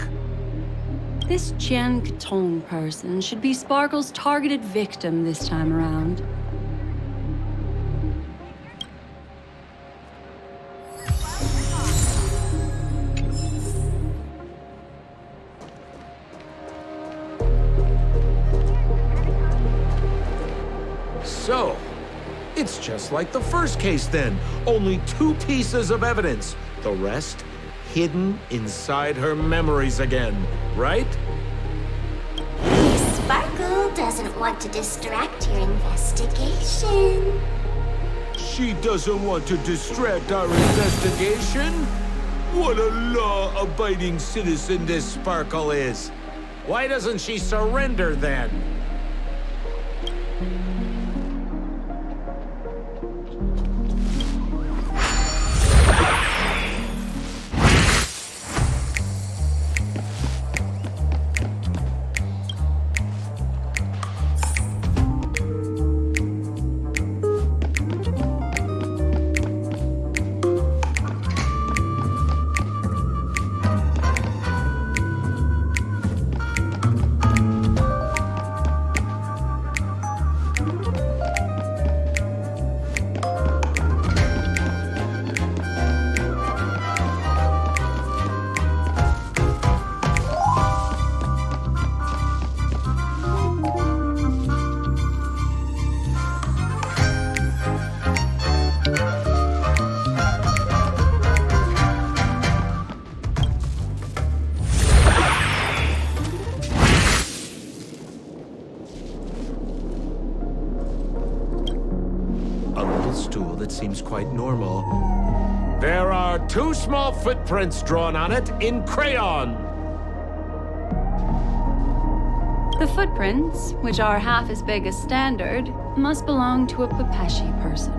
F: This Jian Katong person should be Sparkle's targeted victim this time around.
I: So, it's just like the first case then. Only 2 pieces of evidence. The rest hidden inside her memories again, right?
B: Miss Sparkle doesn't want to distract your investigation.
A: She doesn't want to distract our investigation? What a law-abiding citizen this Sparkle is.
I: Why doesn't she surrender then? Stool that seems quite normal. There are 2 small footprints drawn on it in crayon.
F: The footprints, which are half as big as standard, must belong to a Pepeshi person.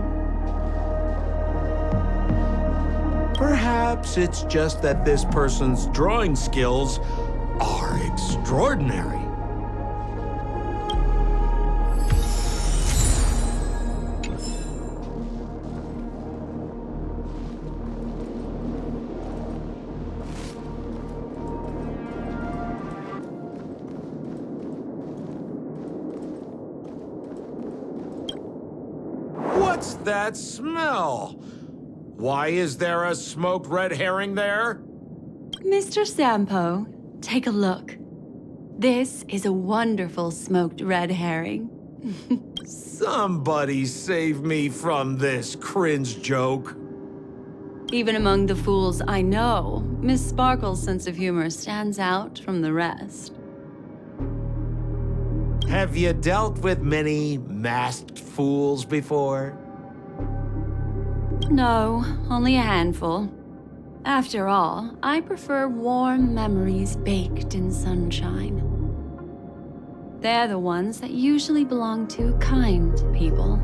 I: Perhaps it's just that this person's drawing skills are extraordinary. What's that smell? Why is there a smoked red herring there?
F: Mr. Sampo, take a look. This is a wonderful smoked red herring.
I: Somebody save me from this cringe joke.
F: Even among the fools I know, Miss Sparkle's sense of humor stands out from the rest.
I: Have you dealt with many masked fools before?
F: No, only a handful. After all, I prefer warm memories baked in sunshine. They're the ones that usually belong to kind people.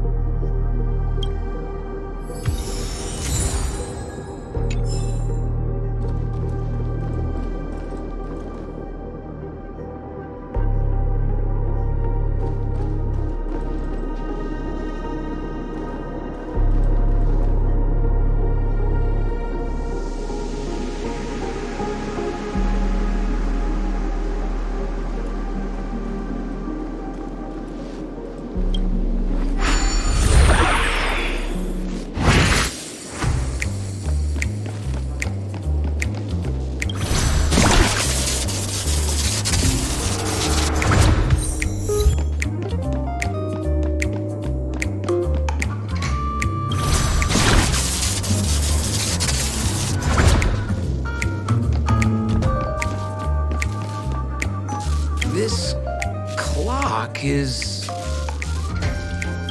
I: clock is...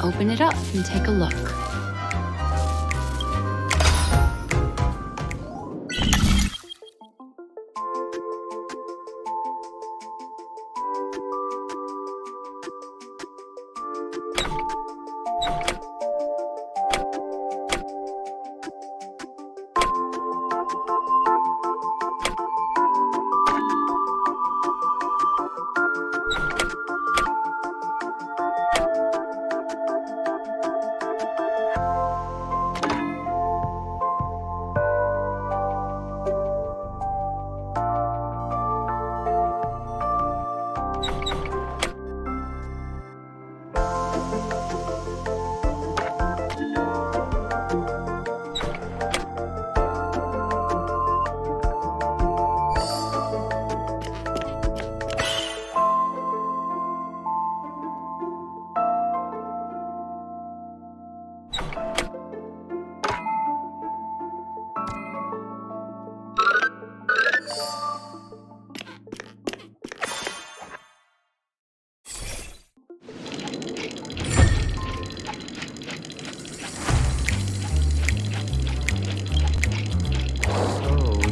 F: Open it up and take a look.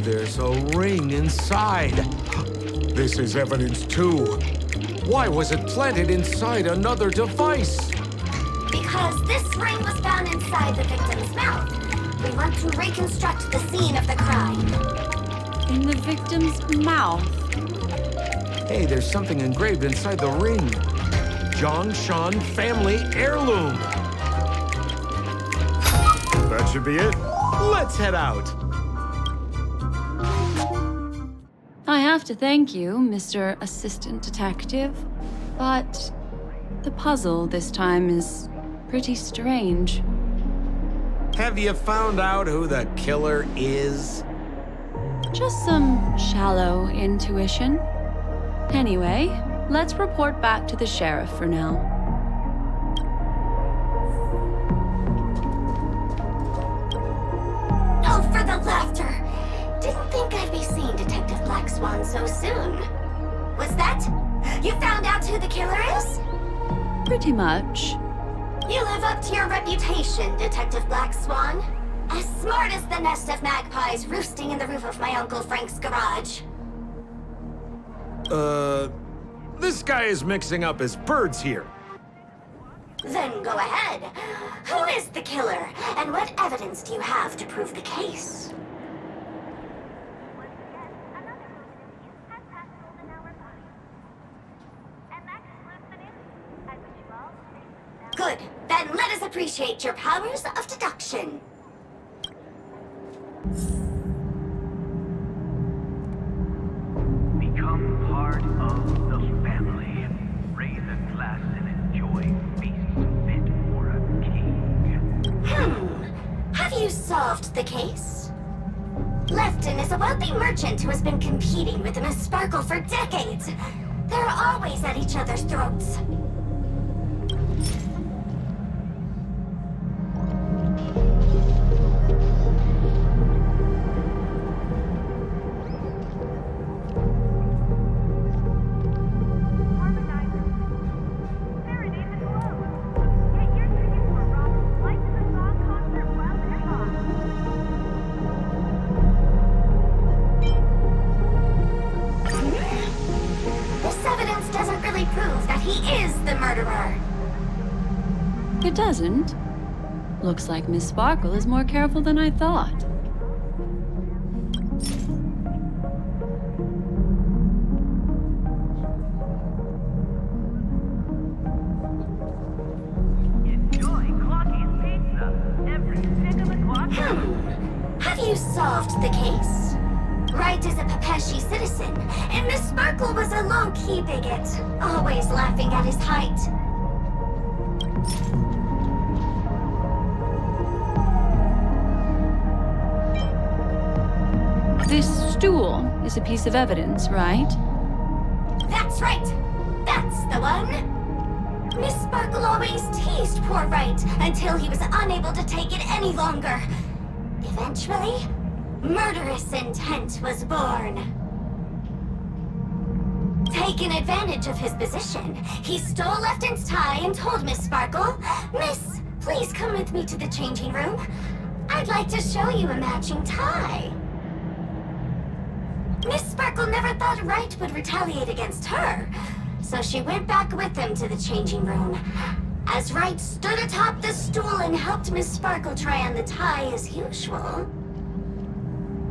I: There's a ring inside.
A: This is evidence too.
I: Why was it planted inside another device?
B: Because this ring was found inside the victim's mouth. We want to reconstruct the scene of the crime.
F: In the victim's mouth.
I: Hey, there's something engraved inside the ring. Zhongshan family heirloom.
A: That should be it.
I: Let's head out.
F: I have to thank you, Mr. Assistant Detective, but the puzzle this time is pretty strange.
I: Have you found out who the killer is?
F: Just some shallow intuition. Anyway, let's report back to the sheriff for now.
B: Oh, for the laughter! Didn't think I'd be seeing Detective Black Swan so soon. Was that? You found out who the killer is?
F: Pretty much.
B: You live up to your reputation, Detective Black Swan. As smart as the nest of magpies roosting in the roof of my Uncle Frank's garage.
I: This guy is mixing up his birds here.
B: Then go ahead. Who is the killer, and what evidence do you have to prove the case? Good. Then let us appreciate your powers of deduction.
K: Become part of the family. Raise a glass and enjoy feasts fit for a king.
B: Have you solved the case? Lefton is a wealthy merchant who has been competing with Miss Sparkle for decades. They're always at each other's throats.
F: It doesn't. Looks like Miss Sparkle is more careful than I thought.
K: Enjoy Clocky's pizza. Every tick of the clock.
B: Have you solved the case? Wright is a Pepeshi citizen, and Miss Sparkle was a low-key bigot, always laughing at his height.
F: This stool is a piece of evidence, right?
B: That's right! That's the one! Miss Sparkle always teased poor Wright until he was unable to take it any longer. Eventually, murderous intent was born. taken advantage of his position. He stole Lefton's tie and told Miss Sparkle, "Miss, please come with me to the changing room. I'd like to show you a matching tie." Miss Sparkle never thought Wright would retaliate against her, so she went back with him to the changing room. As Wright stood atop the stool and helped Miss Sparkle try on the tie as usual,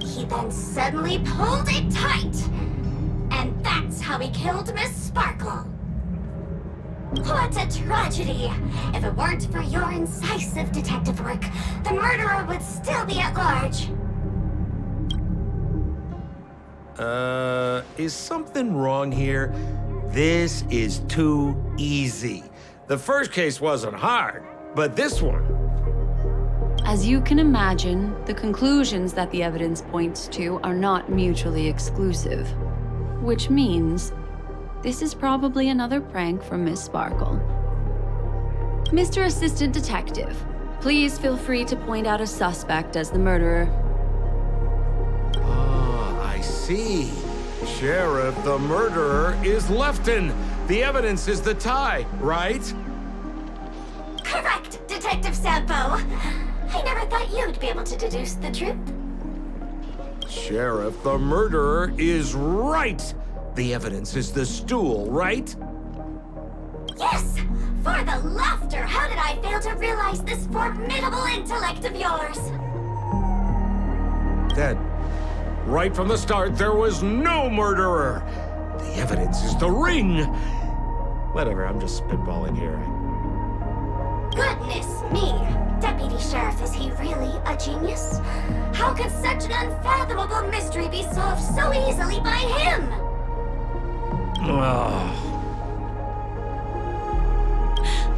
B: he then suddenly pulled it tight, and that's how he killed Miss Sparkle. What a tragedy! If it weren't for your incisive detective work, the murderer would still be at large.
I: Is something wrong here? This is too easy. The first case wasn't hard, but this one...
F: As you can imagine, the conclusions that the evidence points to are not mutually exclusive. Which means, this is probably another prank from Miss Sparkle. Mr. Assistant Detective, please feel free to point out a suspect as the murderer.
I: I see. Sheriff, the murderer is Lefton. The evidence is the tie, right?
B: Correct, Detective Sampo. I never thought you'd be able to deduce the truth.
I: Sheriff, the murderer is right. The evidence is the stool, right?
B: Yes! For the laughter, how did I fail to realize this formidable intellect of yours?
I: That right from the start, there was no murderer. The evidence is the ring. Whatever, I'm just spitballing here.
B: Goodness me! Deputy Sheriff, is he really a genius? How could such an unfathomable mystery be solved so easily by him?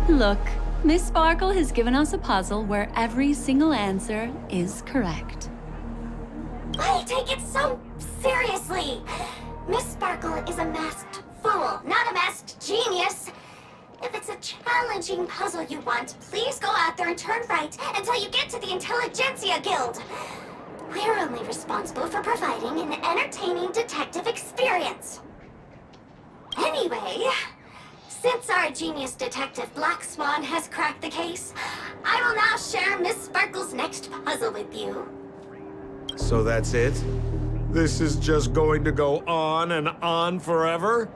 F: Look, Miss Sparkle has given us a puzzle where every single answer is correct.
B: I take it so seriously. Miss Sparkle is a masked fool, not a masked genius. If it's a challenging puzzle you want, please go out there and turn right until you get to the Intelligentsia Guild. We're only responsible for providing an entertaining detective experience. Anyway, since our genius detective Black Swan has cracked the case, I will now share Miss Sparkle's next puzzle with you.
I: So that's it? This is just going to go on and on forever?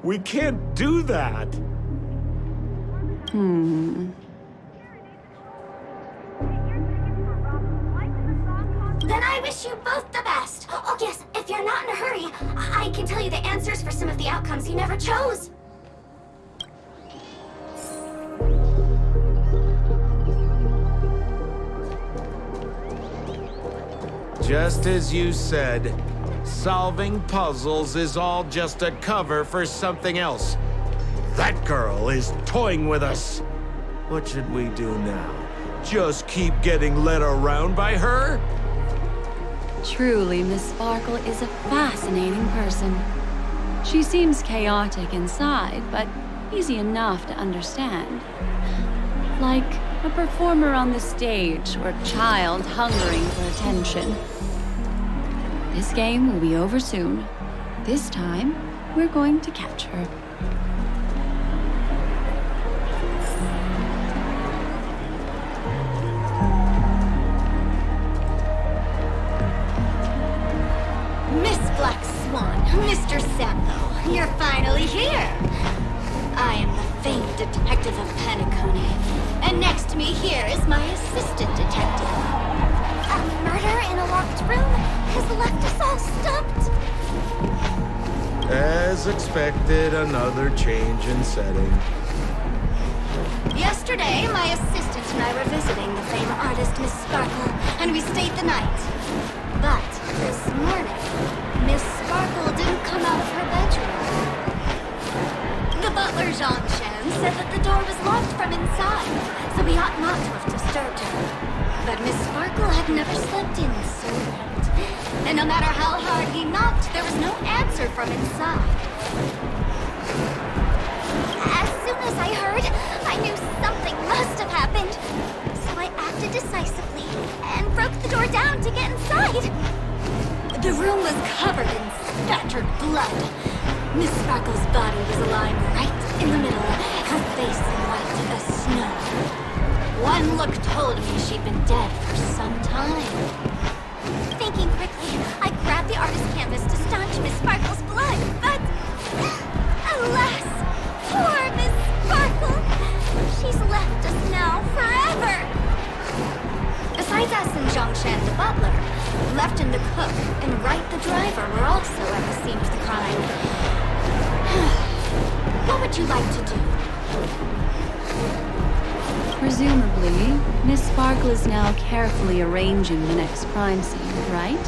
I: We can't do that.
B: Then I wish you both the best. Oh yes, if you're not in a hurry, I can tell you the answers for some of the outcomes you never chose.
I: Just as you said, solving puzzles is all just a cover for something else. That girl is toying with us. What should we do now? Just keep getting led around by her?
F: Truly, Miss Sparkle is a fascinating person. She seems chaotic inside, but easy enough to understand. Like a performer on the stage or a child hungering for attention. This game will be over soon. This time, we're going to catch her.
B: Miss Black Swan, Mr. Sampo, you're finally here. I am the famed detective of Penacony, and next to me here is my assistant detective. A murder in a locked room has left us all stumped.
I: As expected, another change in setting.
B: Yesterday, my assistant and I were visiting the famed artist Miss Sparkle, and we stayed the night. But this morning, Miss Sparkle didn't come out of her bedroom. The butler, Jean-Chen, said that the door was locked from inside, so we ought not to have disturbed her. But Miss Sparkle had never slept in so late. And no matter how hard he knocked, there was no answer from inside. As soon as I heard, I knew something must have happened. So I acted decisively and broke the door down to get inside. The room was covered in spattered blood. Miss Sparkle's body was lying right in the middle, her face white as snow. One look told me she'd been dead for some time.
H: Thinking quickly, I grabbed the artist canvas to staunch Miss Sparkle's blood, but alas, poor Miss Sparkle. She's left us now forever.
B: Besides us and Zhongshan the butler, Lefton the cook and Wright the driver were also at the scene of the crime. What would you like to do?
F: Presumably, Miss Sparkle is now carefully arranging the next crime scene, right?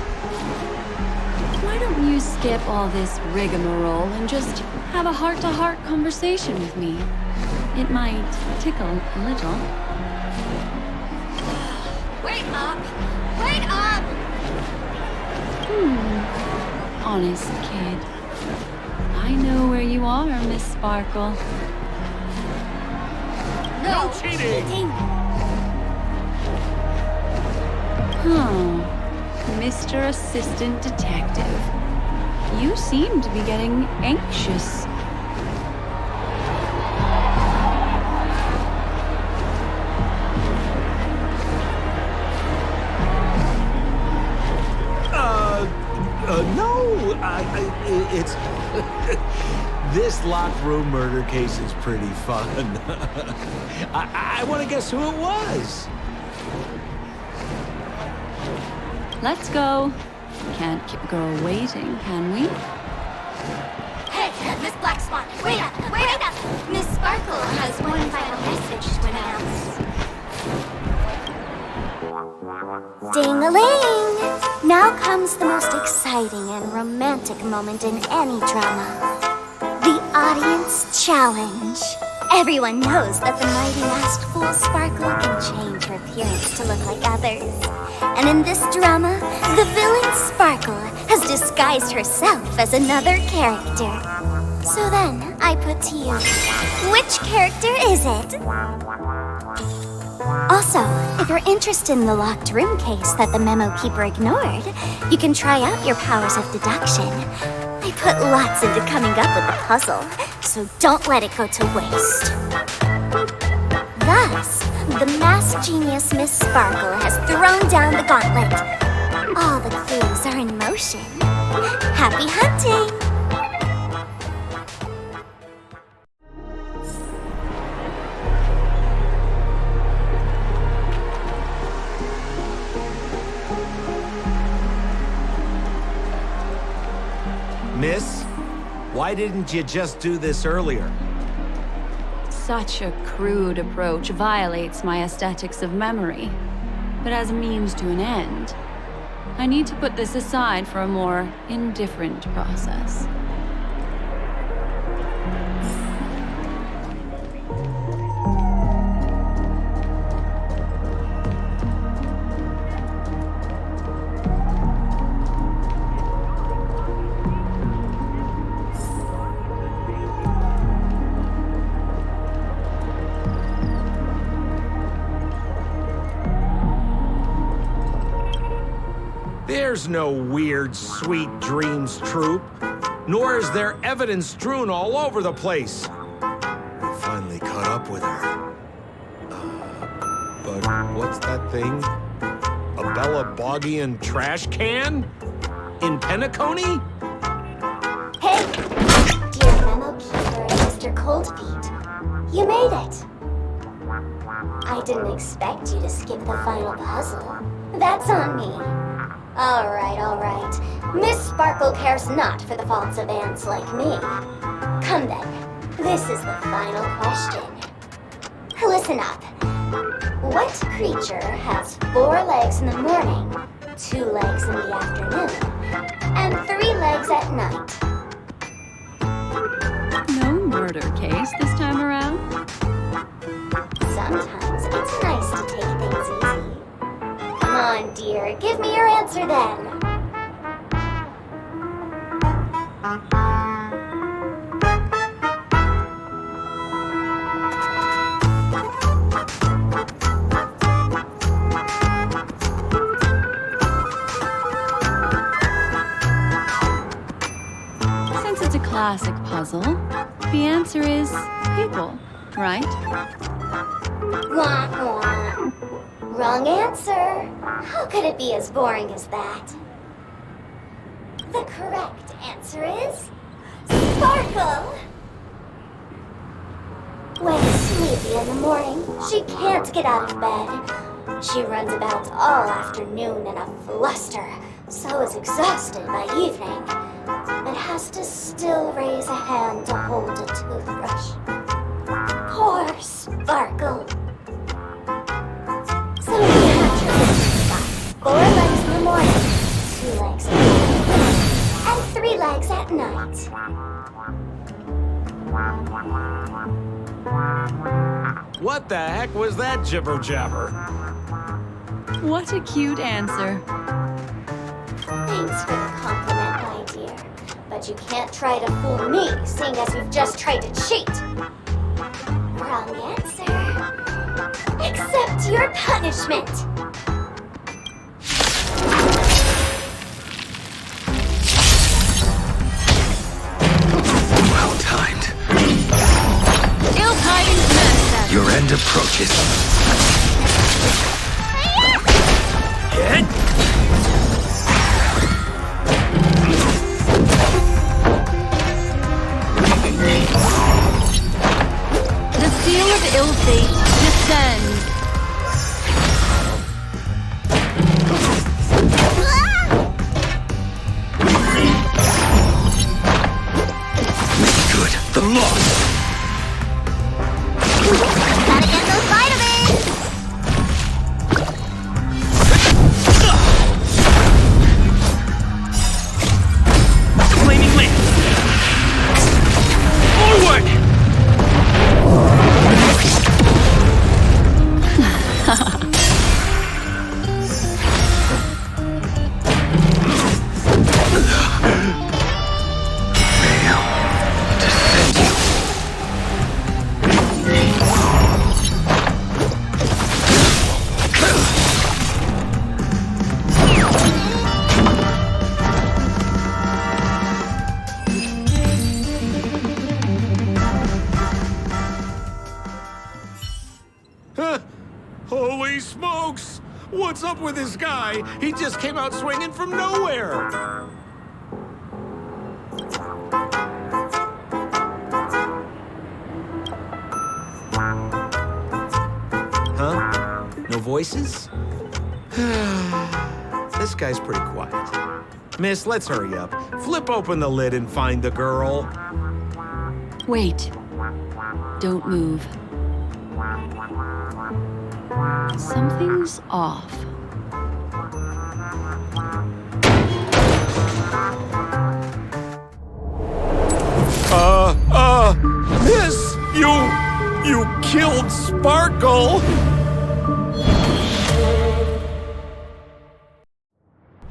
F: Why don't you skip all this rigmarole and just have a heart-to-heart conversation with me? It might tickle a little.
B: Wait up! Wait up!
F: Honest kid. I know where you are, Miss Sparkle.
B: No
E: cheating!
F: Mr. Assistant Detective. You seem to be getting anxious.
I: No, it's... This locked room murder case is pretty fun. I want to guess who it was.
F: Let's go. Can't keep a girl waiting, can we?
B: Hey, Miss Black Swan, wait up! Wait up! Miss Sparkle has one final message to announce.
H: Ding-a-ling! Now comes the most exciting and romantic moment in any drama. The audience challenge. Everyone knows that the mighty masked fool Sparkle can change her appearance to look like others. And in this drama, the villain Sparkle has disguised herself as another character. So then, I put to you, which character is it? Also, if you're interested in the locked room case that the memo keeper ignored, you can try out your powers of deduction. I put lots into coming up with the puzzle, so don't let it go to waste. Thus, the masked genius Miss Sparkle has thrown down the gauntlet. All the clues are in motion. Happy hunting!
I: Miss, why didn't you just do this earlier?
F: Such a crude approach violates my aesthetics of memory. But as a means to an end, I need to put this aside for a more indifferent process.
I: There's no weird, sweet dreams troupe, nor is there evidence strewn all over the place. We finally caught up with her. But what's that thing? A Bella Boggian trash can? In Penacony?
H: Hey, dear memo keeper and Mr. Coldfeet, you made it. I didn't expect you to skip the final puzzle. That's on me. All right. Miss Sparkle cares not for the faults of ants like me. Come then, this is the final question. Listen up. What creature has 4 legs in the morning, 2 legs in the afternoon, and 3 legs at night?
F: No murder case this time around?
H: Sometimes it's nice to take things easy. Come on, dear, give me your answer then.
F: Since it's a classic puzzle. The answer is people, right?
B: Wah, wah. Wrong answer. How could it be as boring as that? The correct answer is Sparkle. When sleepy in the morning, she can't get out of bed. She runs about all afternoon in a fluster, so is exhausted by evening, but has to still raise a hand to hold a toothbrush. Poor Sparkle. So we have her 4 legs in the morning, 2 legs in the evening, and 3 legs at night.
I: What the heck was that jibber jabber?
F: What a cute answer.
B: Thanks for the compliment, my dear. But you can't try to fool me, seeing as you've just tried to cheat. Wrong answer. Accept your punishment.
C: Well timed.
F: Ill-tidings manifest.
C: Your end approaches.
F: The seal of ill fate descends.
C: Make good the loss.
B: Gotta get those vitamins!
E: Flaming lance! Forward!
C: Descend you.
A: Huh? Holy smokes! What's up with this guy? He just came out swinging from nowhere!
I: Huh? No voices? This guy's pretty quiet. Miss, let's hurry up. Flip open the lid and find the girl.
F: Wait. Don't move. Something's off.
A: Miss! You killed Sparkle!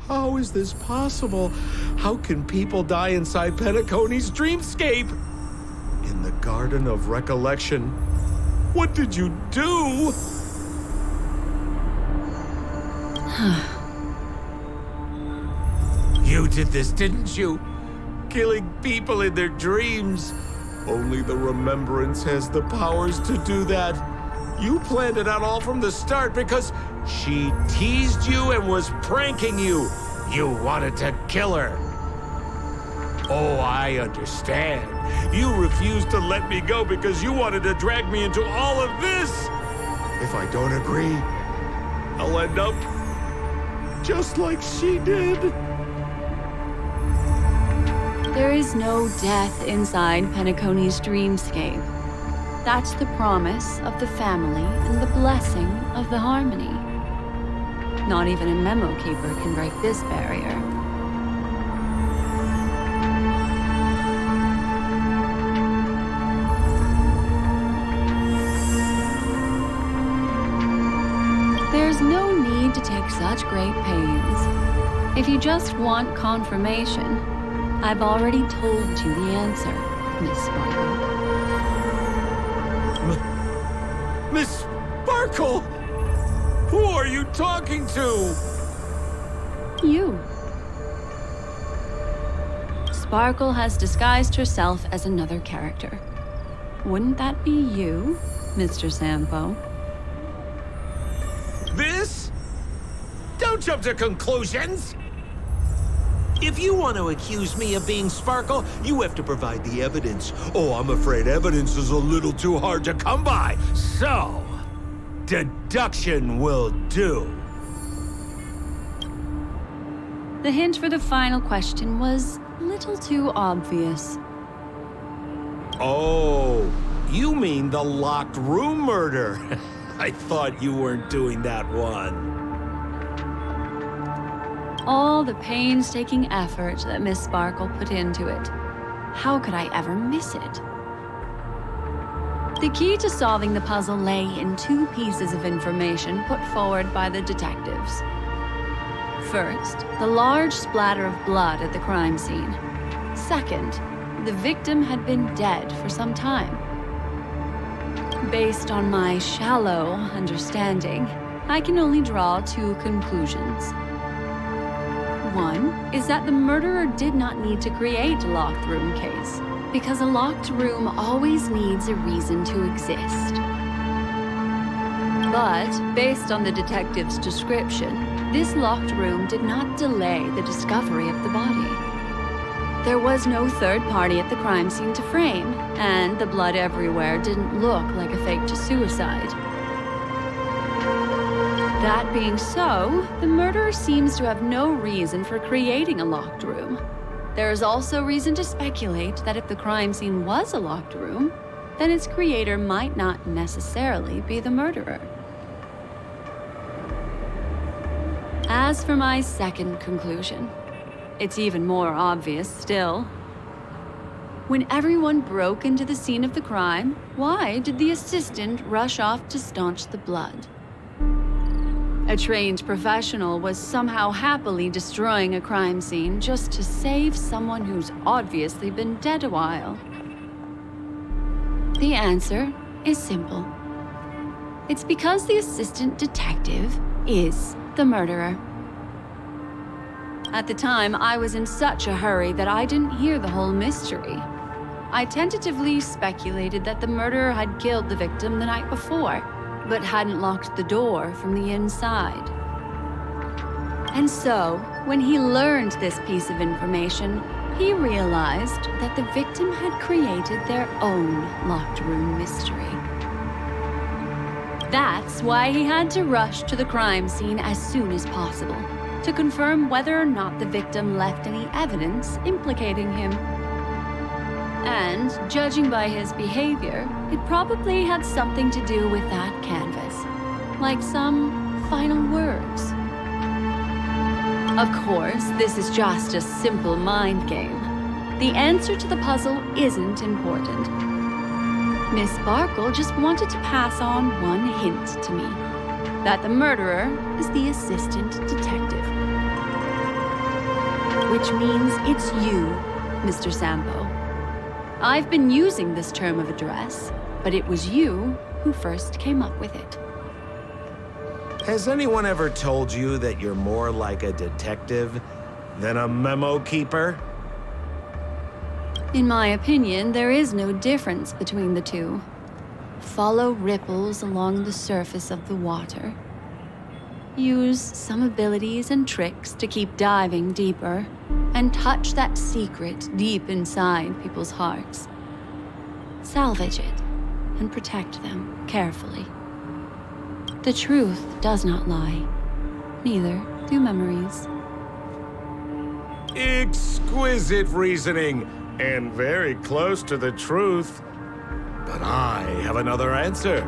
A: How is this possible? How can people die inside Penacony's dreamscape? In the Garden of Recollection. What did you do? You did this, didn't you? Killing people in their dreams. Only the Remembrance has the powers to do that. You planned it out all from the start because she teased you and was pranking you. You wanted to kill her. Oh, I understand. You refused to let me go because you wanted to drag me into all of this. If I don't agree, I'll end up just like she did.
F: There is no death inside Penacony's dreamscape. That's the promise of the family and the blessing of the harmony. Not even a memo keeper can break this barrier. There's no need to take such great pains. If you just want confirmation, I've already told you the answer, Miss Sparkle.
A: Miss Sparkle! Who are you talking to?
F: You. Sparkle has disguised herself as another character. Wouldn't that be you, Mr. Sampo?
I: This? Don't jump to conclusions!
J: If you want to accuse me of being Sparkle, you have to provide the evidence. Oh, I'm afraid evidence is a little too hard to come by.
I: So, deduction will do.
F: The hint for the final question was a little too obvious.
I: Oh, you mean the locked room murder? I thought you weren't doing that one.
F: All the painstaking effort that Miss Sparkle put into it. How could I ever miss it? The key to solving the puzzle lay in two pieces of information put forward by the detectives. First, the large splatter of blood at the crime scene. Second, the victim had been dead for some time. Based on my shallow understanding, I can only draw two conclusions. One is that the murderer did not need to create a locked room case, because a locked room always needs a reason to exist. But, based on the detective's description, this locked room did not delay the discovery of the body. There was no third party at the crime scene to frame, and the blood everywhere didn't look like a faked suicide. That being so, the murderer seems to have no reason for creating a locked room. There is also reason to speculate that if the crime scene was a locked room, then its creator might not necessarily be the murderer. As for my second conclusion, it's even more obvious still. When everyone broke into the scene of the crime, why did the assistant rush off to staunch the blood? A trained professional was somehow happily destroying a crime scene just to save someone who's obviously been dead a while. The answer is simple. It's because the assistant detective is the murderer. At the time, I was in such a hurry that I didn't hear the whole mystery. I tentatively speculated that the murderer had killed the victim the night before, but hadn't locked the door from the inside. And so, when he learned this piece of information, he realized that the victim had created their own locked room mystery. That's why he had to rush to the crime scene as soon as possible, to confirm whether or not the victim left any evidence implicating him. And, judging by his behavior, it probably had something to do with that canvas. Like some final words. Of course, this is just a simple mind game. The answer to the puzzle isn't important. Miss Sparkle just wanted to pass on one hint to me. That the murderer is the assistant detective. Which means it's you, Mr. Sampo. I've been using this term of address, but it was you who first came up with it.
I: Has anyone ever told you that you're more like a detective than a memo keeper?
F: In my opinion, there is no difference between the two. Follow ripples along the surface of the water. Use some abilities and tricks to keep diving deeper, and touch that secret deep inside people's hearts. Salvage it, and protect them carefully. The truth does not lie. Neither do memories.
A: Exquisite reasoning, and very close to the truth. But I have another answer.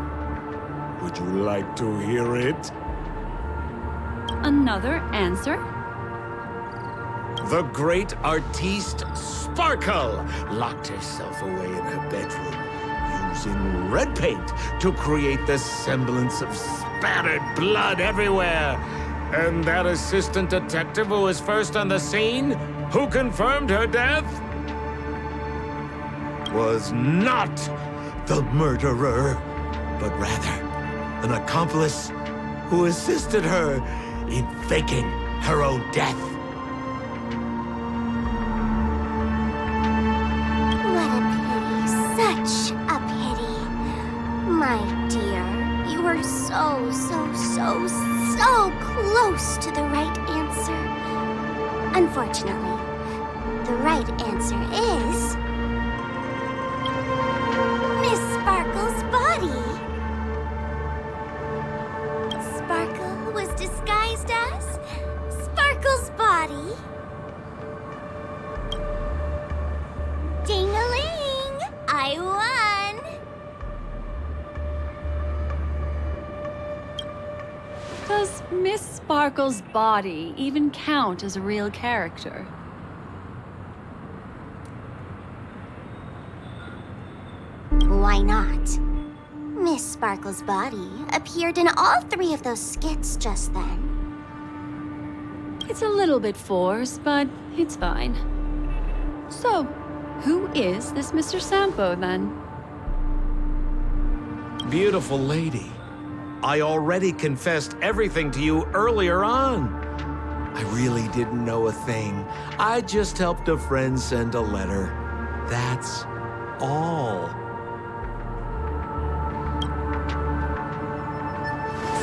A: Would you like to hear it?
F: Another answer?
A: The great artiste Sparkle locked herself away in her bedroom, using red paint to create the semblance of spattered blood everywhere. And that assistant detective who was first on the scene, who confirmed her death, was not the murderer, but rather an accomplice who assisted her in faking her own death.
B: My dear, you were so close to the right answer. Unfortunately, the right answer is... Miss Sparkle's body. Sparkle was disguised as Sparkle's body. Ding-a-ling! I won!
F: Does Miss Sparkle's body even count as a real character?
B: Why not? Miss Sparkle's body appeared in all 3 of those skits just then.
F: It's a little bit forced, but it's fine. So, who is this Mr. Sampo, then?
I: Beautiful lady. I already confessed everything to you earlier on. I really didn't know a thing. I just helped a friend send a letter. That's all.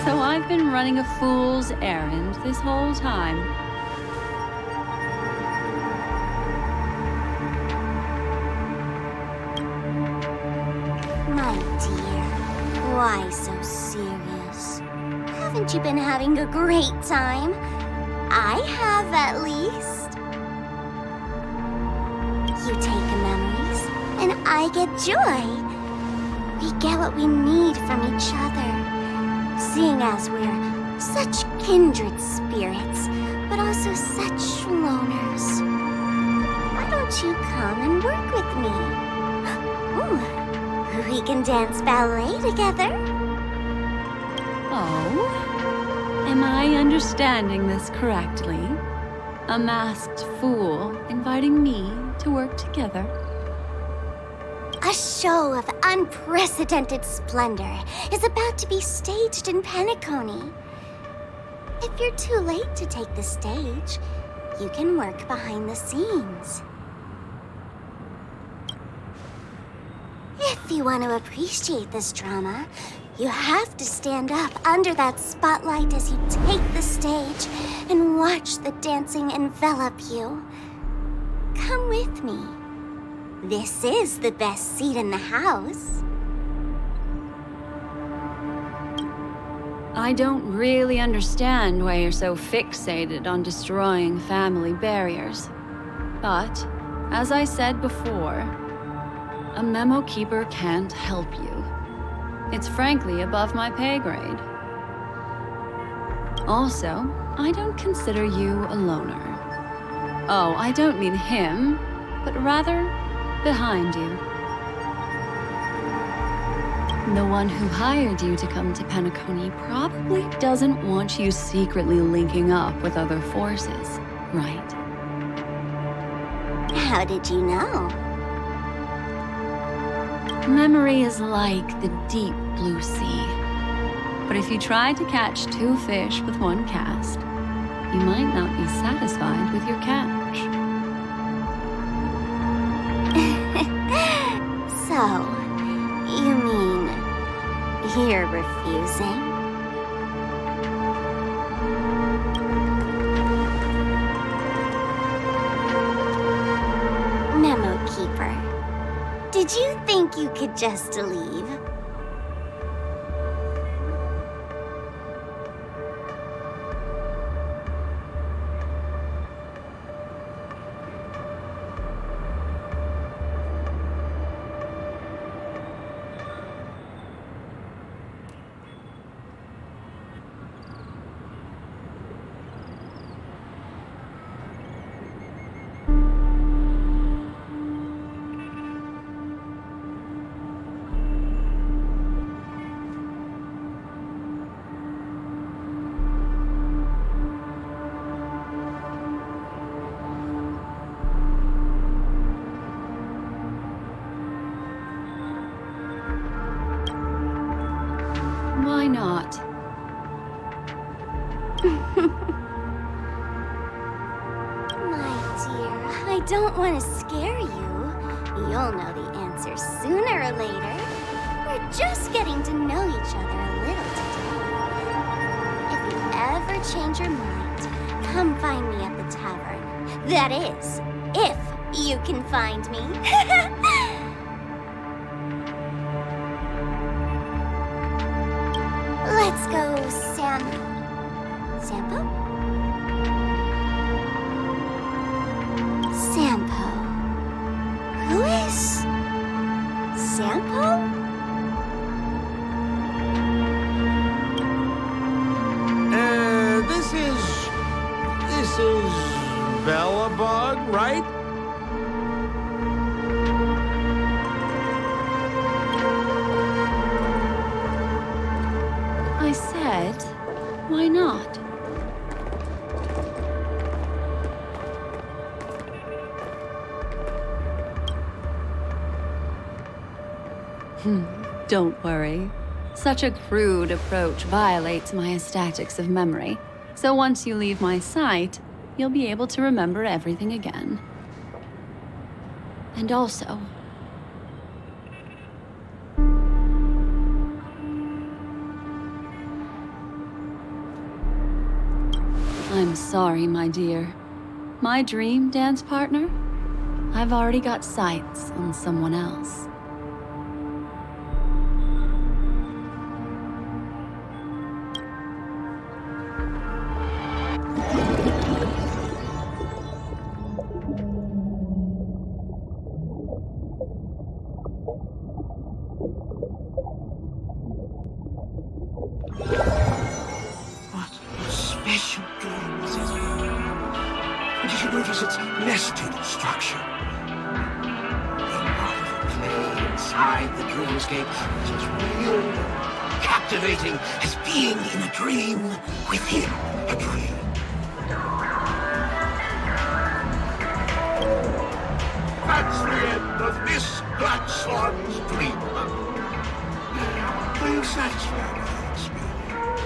F: So I've been running a fool's errand this whole time.
B: My dear, why so serious? Haven't you been having a great time? I have, at least. You take memories, and I get joy. We get what we need from each other, seeing as we're such kindred spirits, but also such loners. Why don't you come and work with me? Ooh, we can dance ballet together.
F: Oh? Am I understanding this correctly? A masked fool inviting me to work together?
B: A show of unprecedented splendor is about to be staged in Penacony. If you're too late to take the stage, you can work behind the scenes. If you want to appreciate this drama, you have to stand up under that spotlight as you take the stage and watch the dancing envelop you. Come with me. This is the best seat in the house.
F: I don't really understand why you're so fixated on destroying family barriers. But, as I said before, a memo keeper can't help you. It's frankly above my pay grade. Also, I don't consider you a loner. Oh, I don't mean him, but rather behind you. The one who hired you to come to Penacony probably doesn't want you secretly linking up with other forces, right?
B: How did you know?
F: Memory is like the deep blue sea. But if you try to catch 2 fish with 1 cast, you might not be satisfied with your catch.
B: So, you mean you're refusing? Memo Keeper, did you think you could just leave?
F: Why not?
B: My dear, I don't want to scare you. You'll know the answer sooner or later. We're just getting to know each other a little today. If you ever change your mind, come find me at the tavern. That is, if you can find me. Let's go, Sampo? Sampo. Who is Sampo?
I: This is Bellabug, right?
F: I said, why not? Don't worry. Such a crude approach violates my statics of memory. So once you leave my sight, you'll be able to remember everything again. And also, I'm sorry, my dear. My dream dance partner? I've already got sights on someone else.
D: What a special dream this is. And did you notice its nested structure? Being part of a play inside the dreamscape is as real, captivating as being in a dream within a dream. That's the end of Miss Black Swan's dream. Are you satisfied with your experience?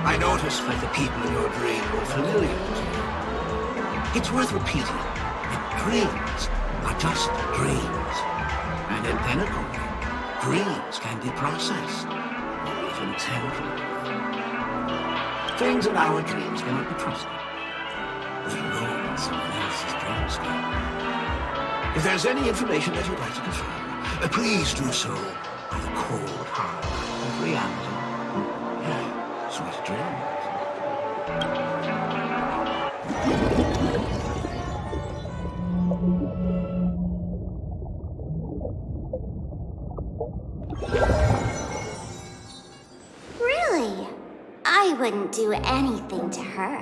D: I noticed that the people in your dream were familiar to you. It's worth repeating that dreams are just dreams. And in Penacony, dreams can be processed, or even tempered. Things in our dreams cannot be trusted, let alone in someone else's dreamscape. If there's any information that you'd like to confirm, please do so on the cold hard light of reality. Yeah, sweet dreams.
B: Really? I wouldn't do anything to her.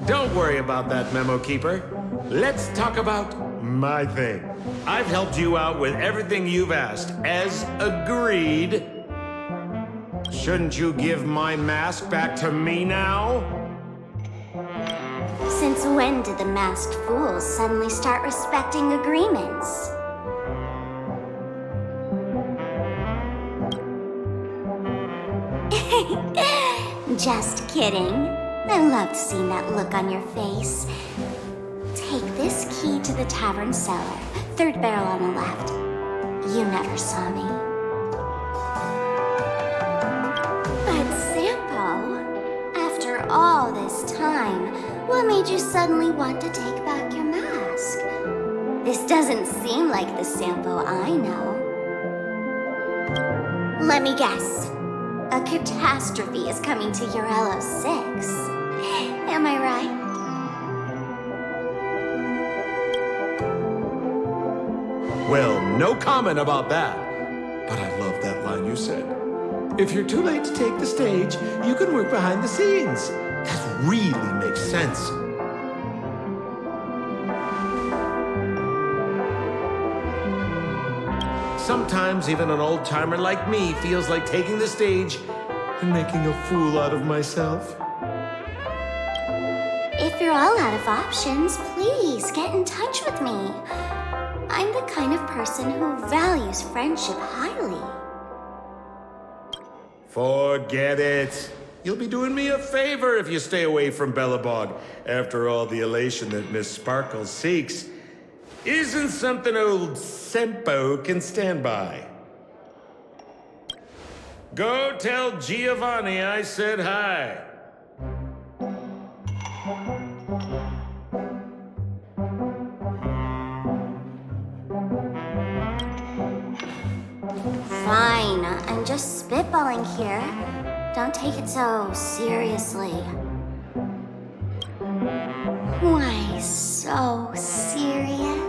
I: Don't worry about that, Memo Keeper. Let's talk about my thing. I've helped you out with everything you've asked, as agreed. Shouldn't you give my mask back to me now?
B: Since when did the masked fools suddenly start respecting agreements? Just kidding. I loved seeing that look on your face. Take this key to the tavern cellar, third barrel on the left. You never saw me. But Sampo, after all this time, what made you suddenly want to take back your mask? This doesn't seem like the Sampo I know. Let me guess. A catastrophe is coming to Urello 6. Am I right?
I: Well, no comment about that. But I love that line you said. If you're too late to take the stage, you can work behind the scenes. That really makes sense. Sometimes even an old-timer like me feels like taking the stage and making a fool out of myself.
B: If you're all out of options, please get in touch with me. I'm the kind of person who values friendship highly.
A: Forget it. You'll be doing me a favor if you stay away from Bellabog. After all, the elation that Miss Sparkle seeks isn't something old Sempo can stand by. Go tell Giovanni I said hi.
B: Fine, I'm just spitballing here. Don't take it so seriously. Why so serious?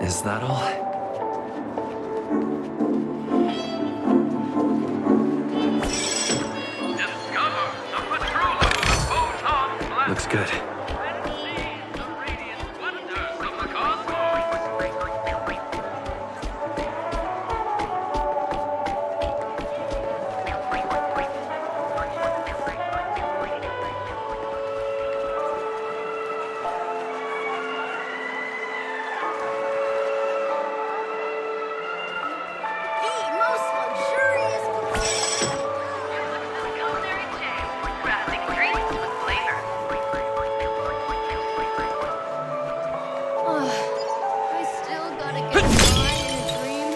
C: Is that all?
K: Discover the patroller photon blast.
C: Looks good.
K: And see the radiant wonders of the cosmos.
H: The most luxurious
L: Culinary chain, crafting drinks with flavor.
F: I still gotta get by in a dream.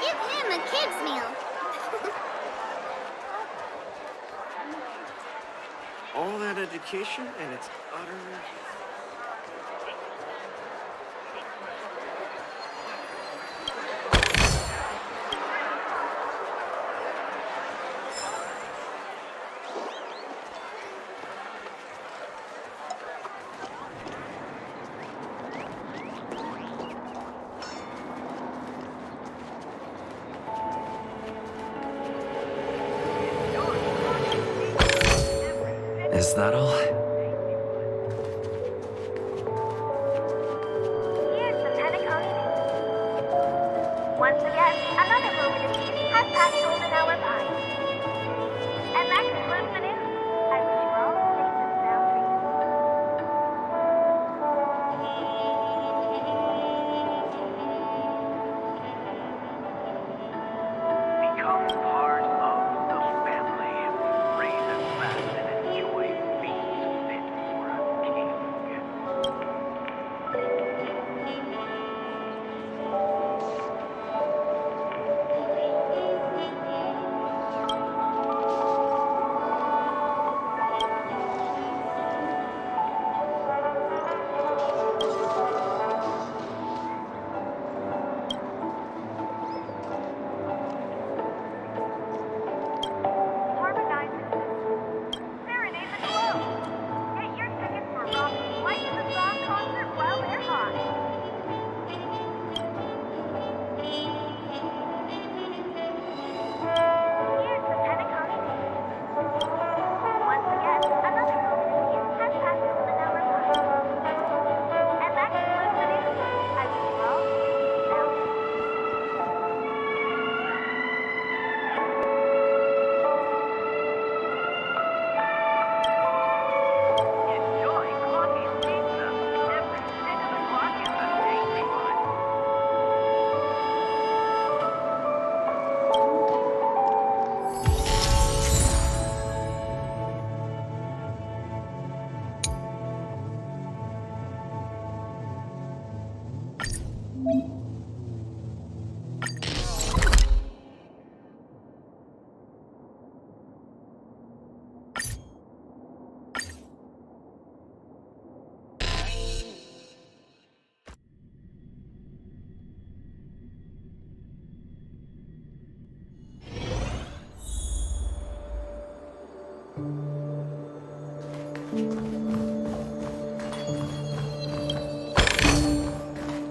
B: Give him a kid's meal.
M: All that education and it's utter.
C: Is that all?
H: Here's the Penacony. Once again, another moment of peace has passed golden hour by. And that concludes the news. I wish you all safe and sound.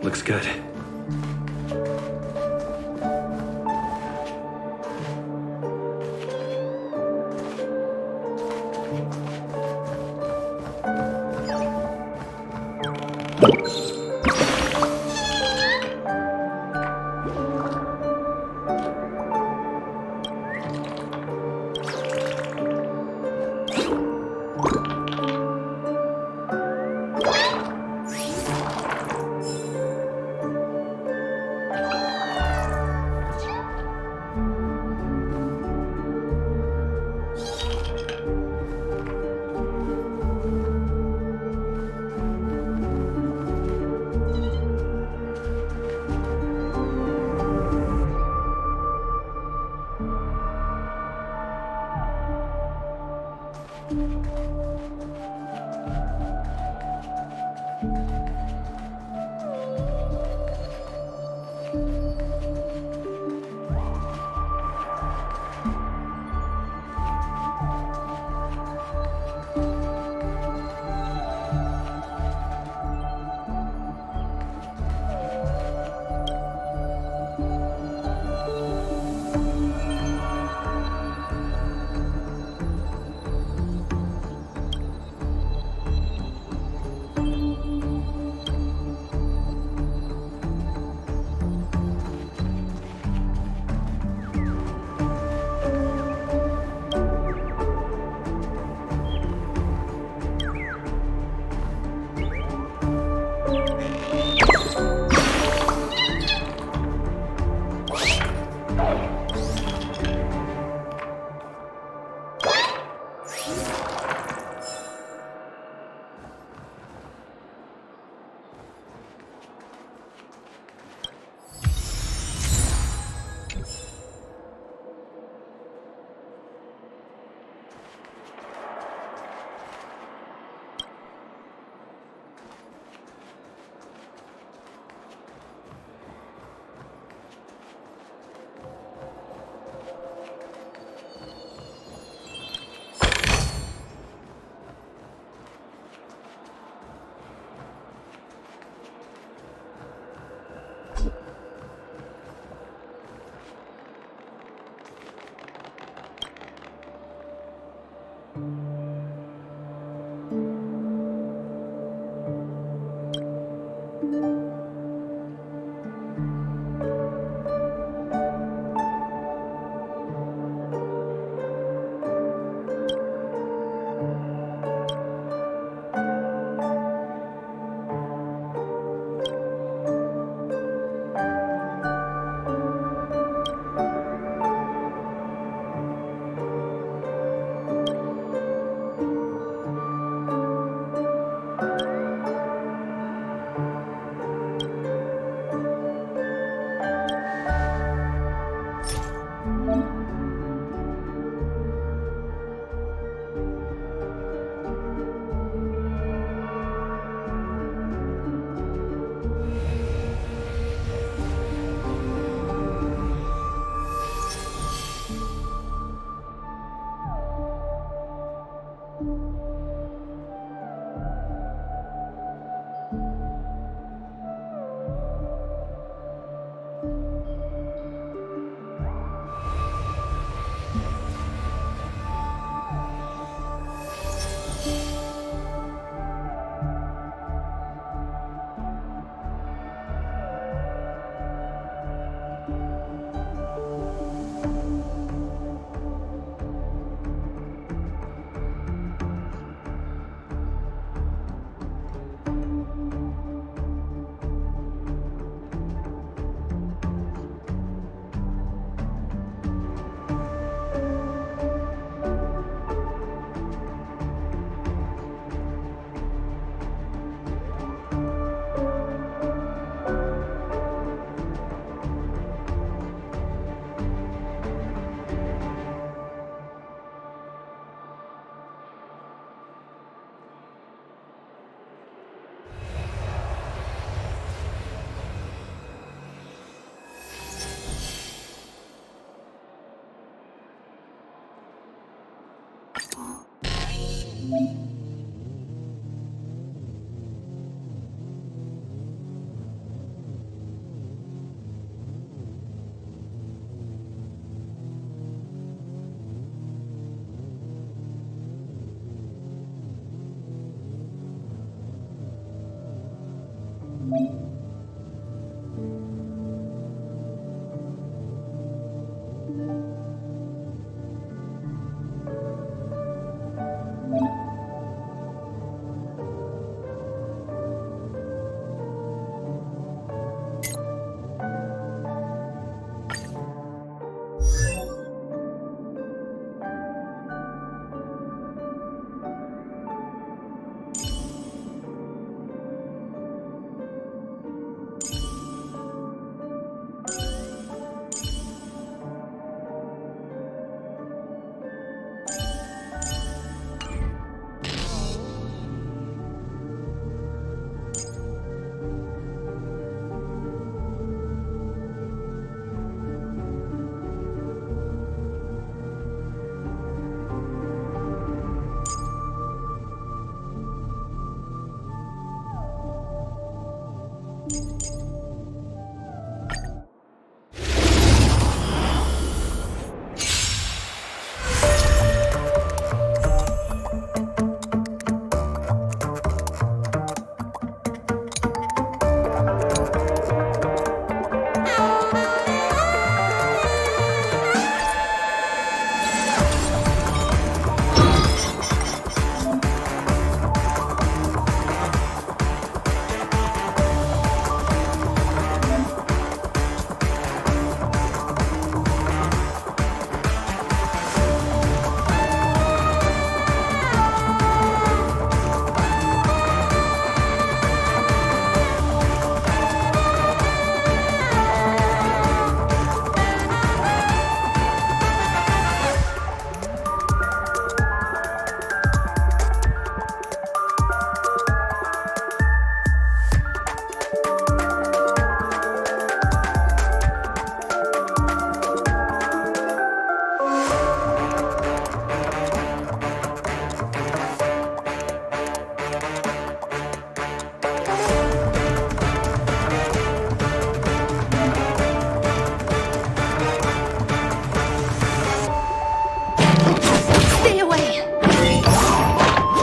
C: Looks good.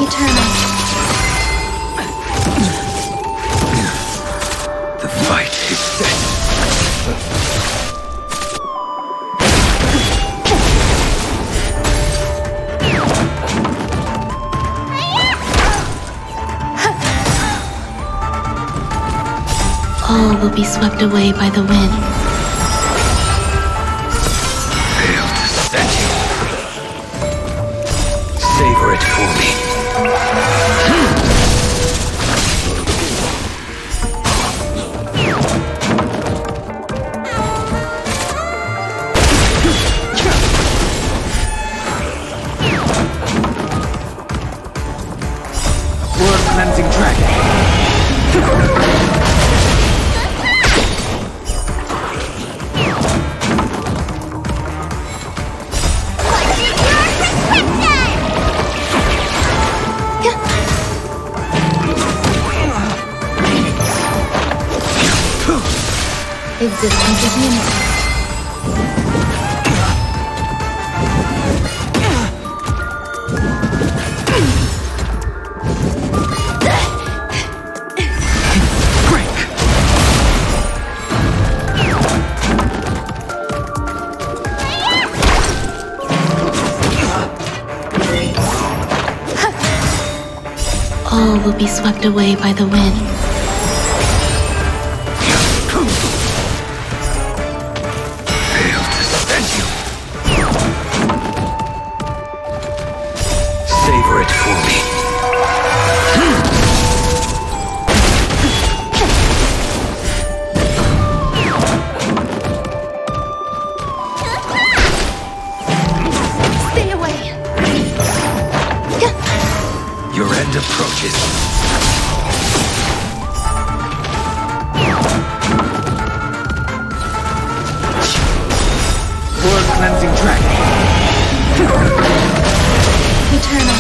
B: Eternal.
C: The fight is set.
B: All will be swept away by the wind.
C: Fail to set you. Savor it for me. Blood cleansing dragon.
B: Existence is limited. All will be swept away by the wind.
C: Fail to set you. Savor it for me.
B: Stay away.
C: Your end approaches. Blood cleansing dragon.
B: Eternal.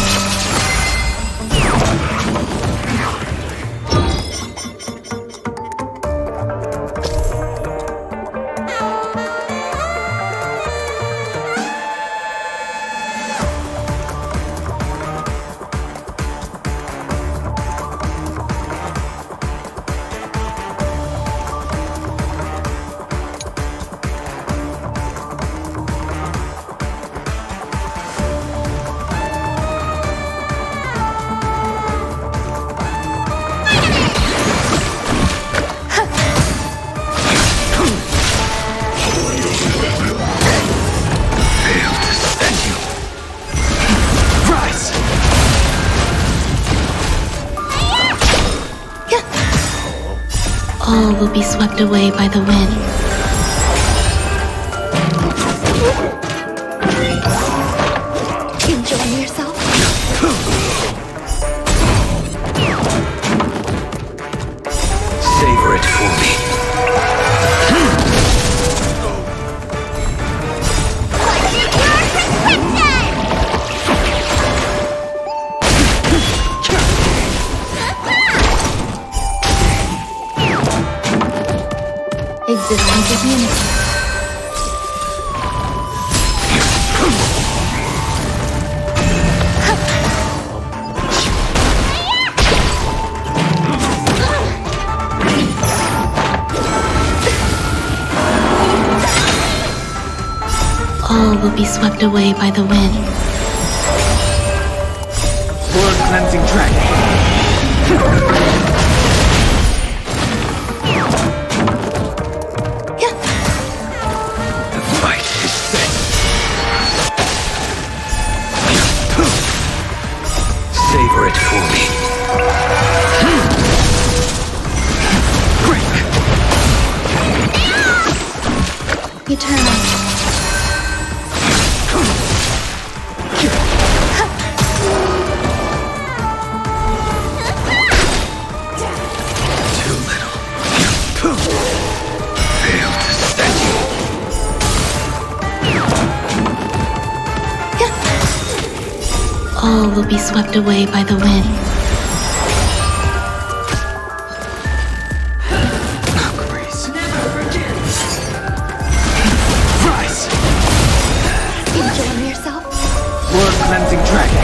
C: Fail to set you. Rise.
B: All will be swept away by the wind. Enjoy yourself.
C: Savor it for me.
B: Existence is limited. All will be swept away by the wind.
C: Blood cleansing dragon. The fight is set. Savor it for me. Break.
B: Eternal.
C: Too little. Fail to set you.
B: All will be swept away by the wind.
C: Grace. Rise.
B: Enjoy yourself.
C: Blood cleansing dragon.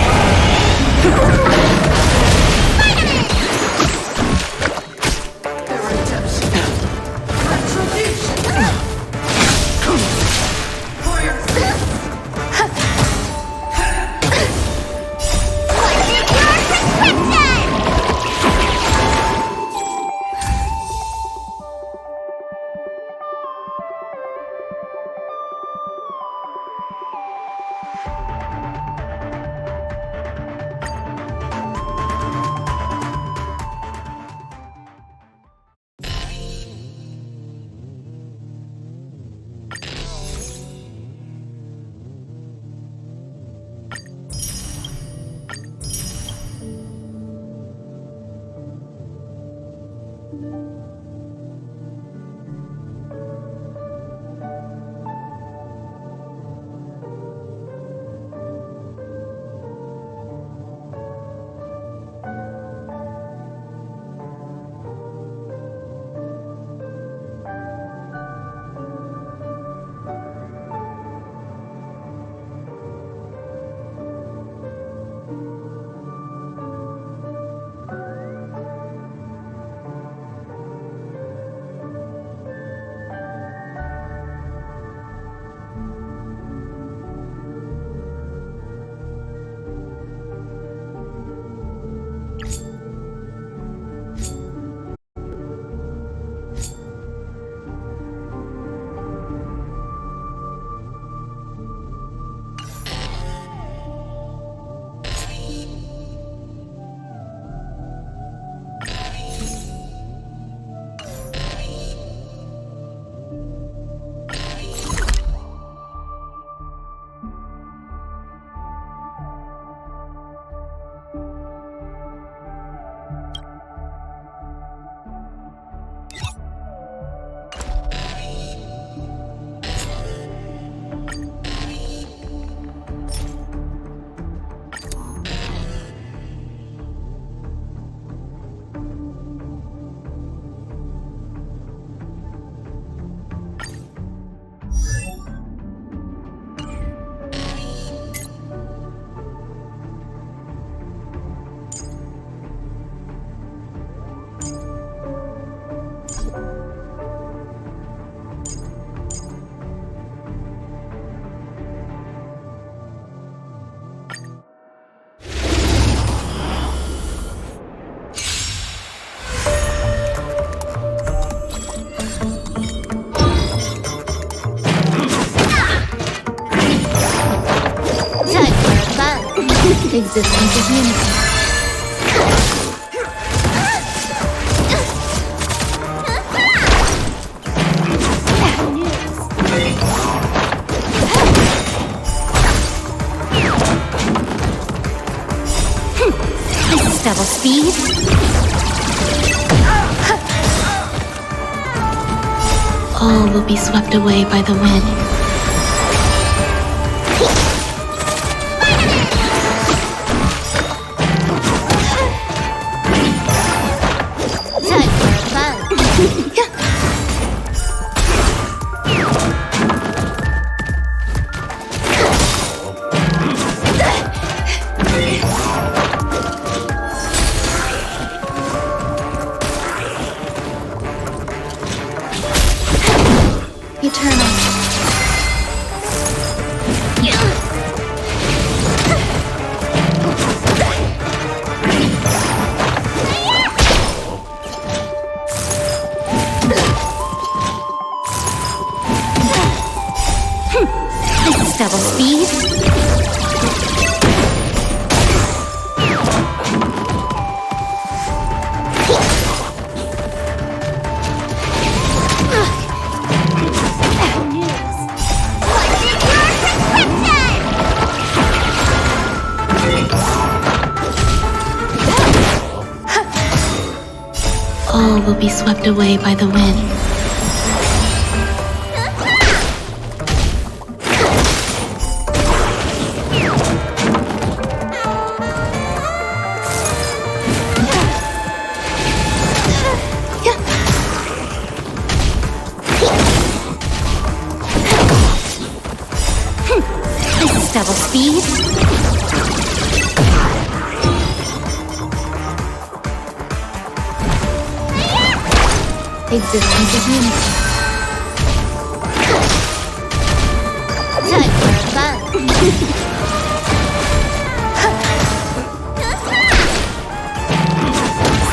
B: Existence is unity. This is double speed. All will be swept away by the wind. Eternal. This is double speed. All will be swept away by the wind. This is double speed. Existence is unity. Time for fun.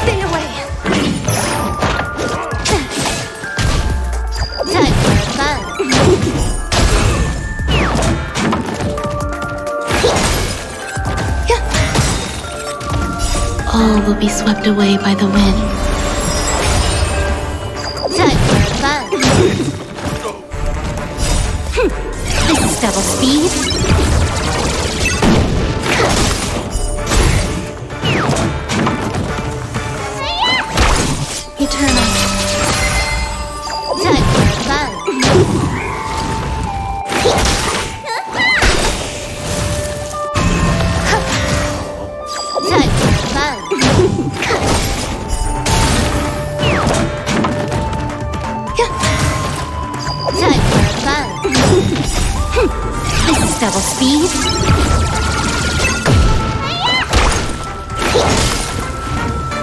B: Stay away. Time for fun. All will be swept away by the wind. This is double speed. Eternal. Time for fun. Time for fun. Time for fun. This is double speed.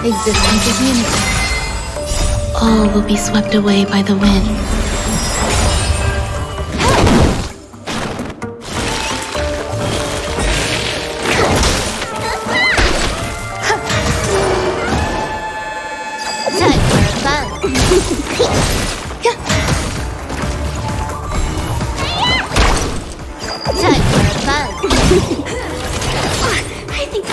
B: Existence is unity. All will be swept away by the wind. Time for fun. Time for fun. I think.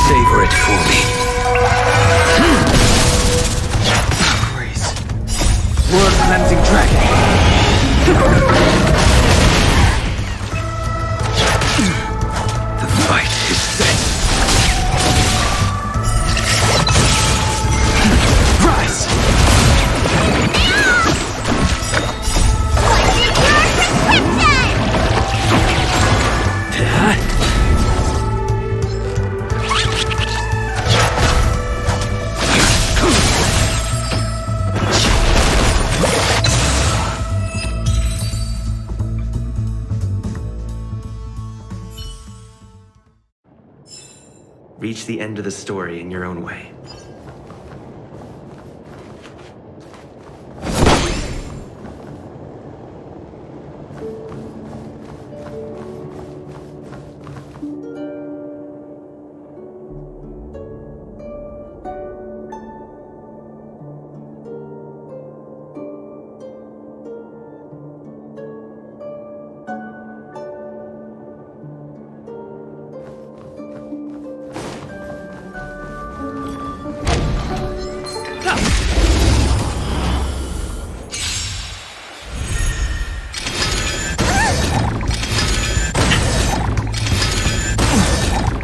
C: Savor it for me. Praise. Word cleansing dragon. The fight is set. Rise.
N: Reach the end of the story in your own way.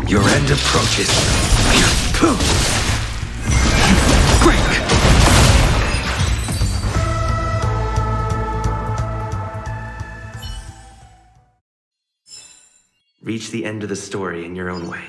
C: Your end approaches. Break!
N: Reach the end of the story in your own way.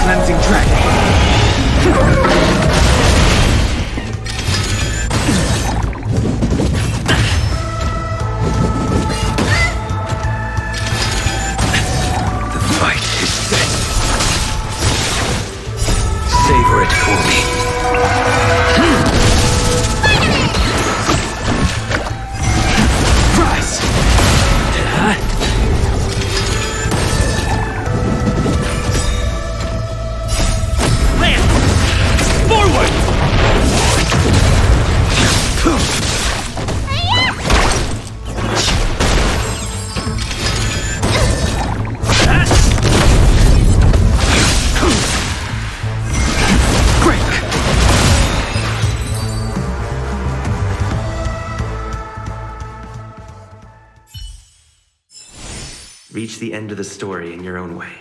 C: Cleansing dragon.
N: Reach the end of the story in your own way.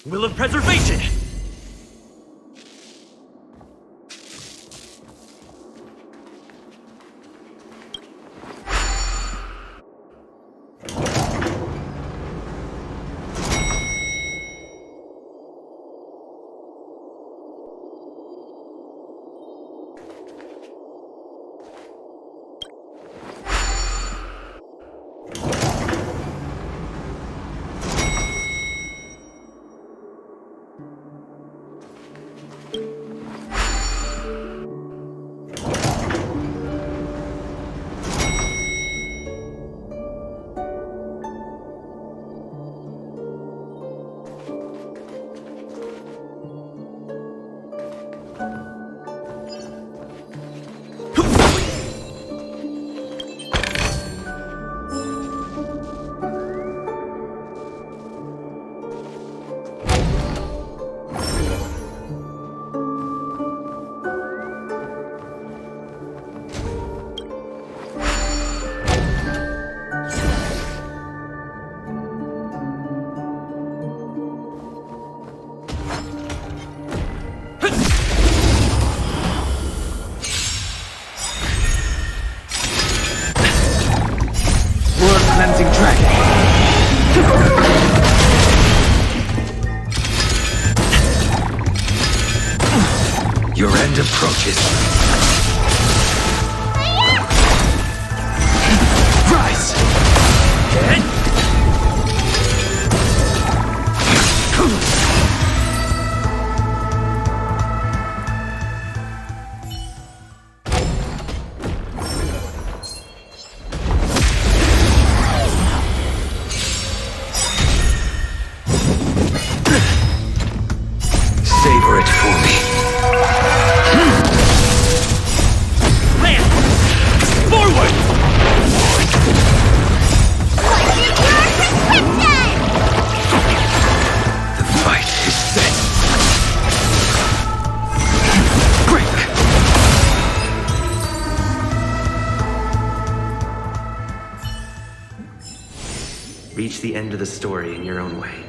E: Will of preservation!
C: Cleansing dragon. Your end approaches. Rise! Savor it for me.
E: Land! Forward!
C: The fight is set. Break!
N: Reach the end of the story in your own way.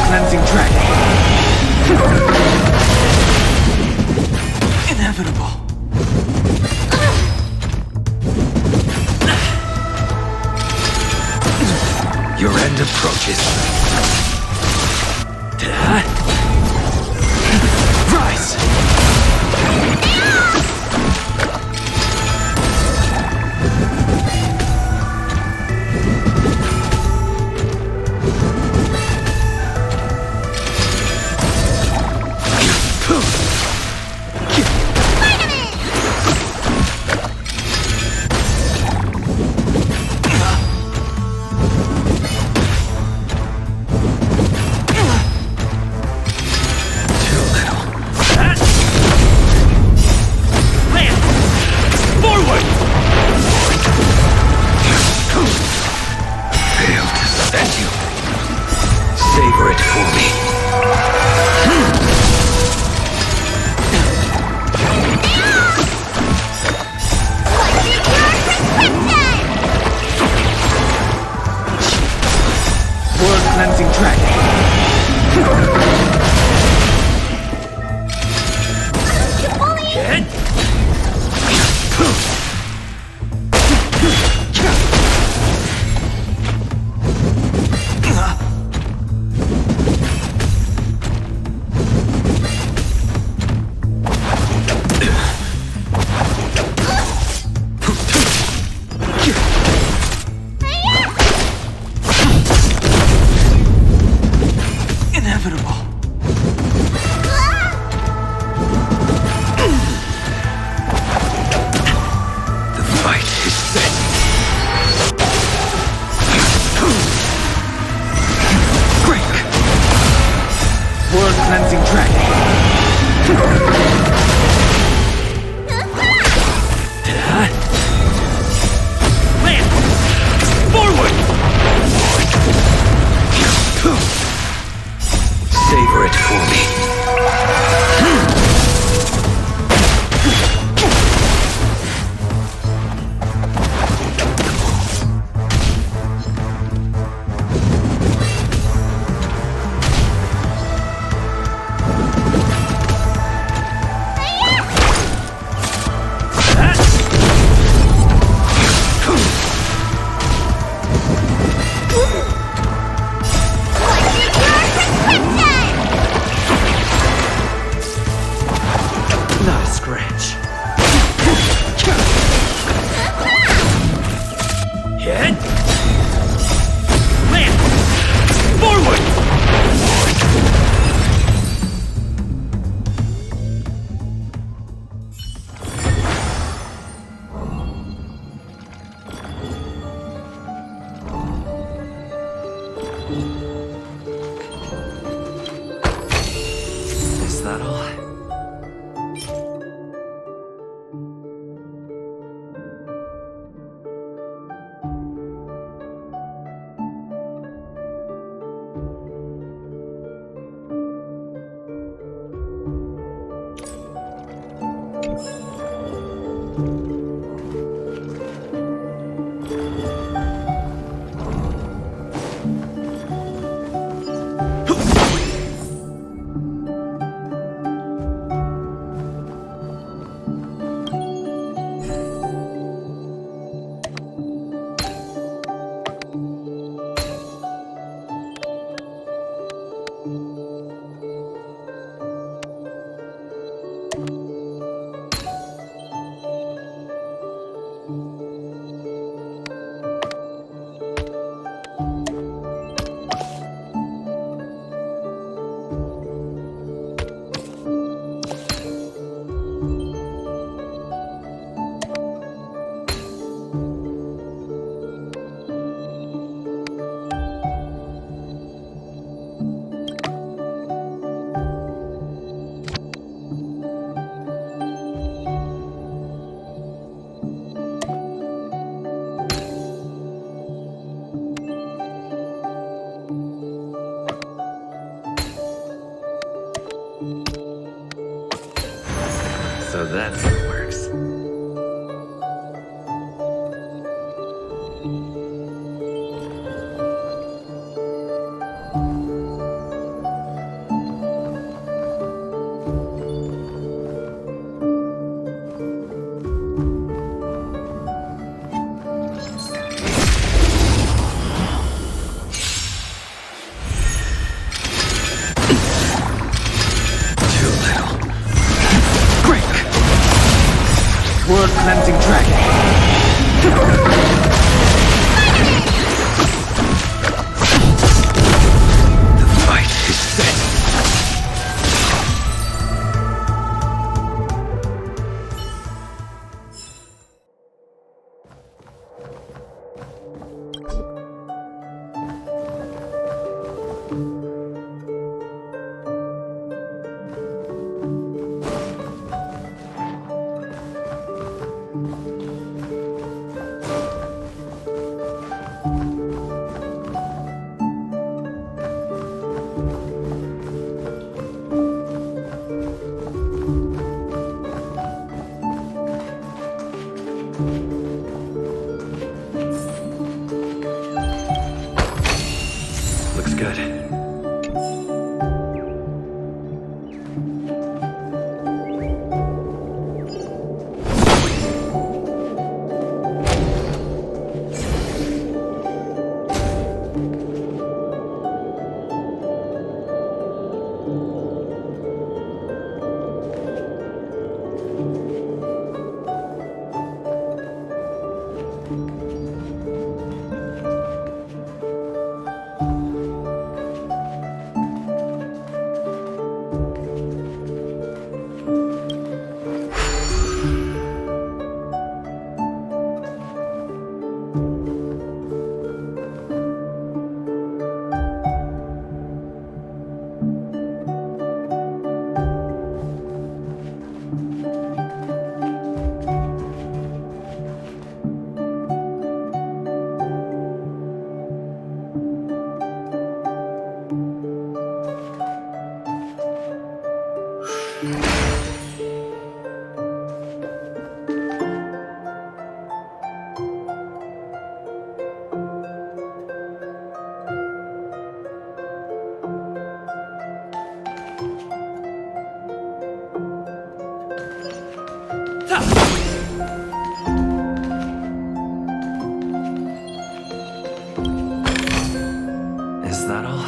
C: Cleansing dragon. Inevitable. Your end approaches. Rise! Savor it for me. World cleansing dragon. Inevitable. The fight is set. Break. World cleansing dragon.
E: Land! Forward!
C: Savor it for me. Not a scratch.
E: Hit! Land! Forward!
C: Is that all?
N: So that's how it works.
C: World cleansing dragon. The fight is set.
N: looks good. Is that all?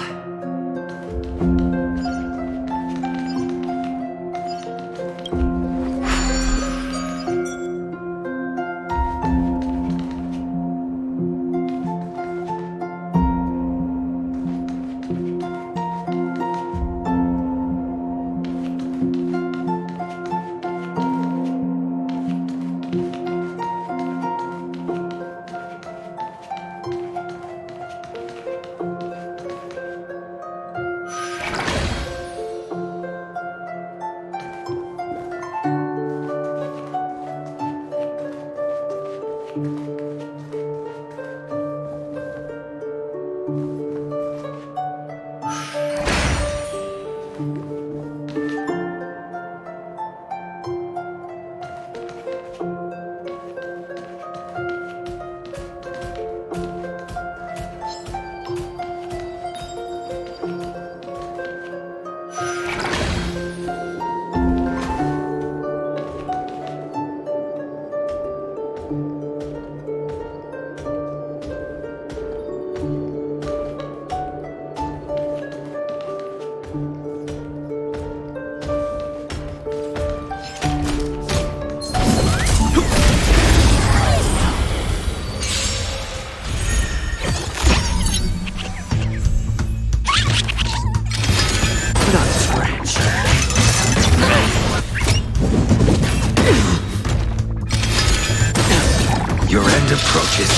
N: Your end approaches.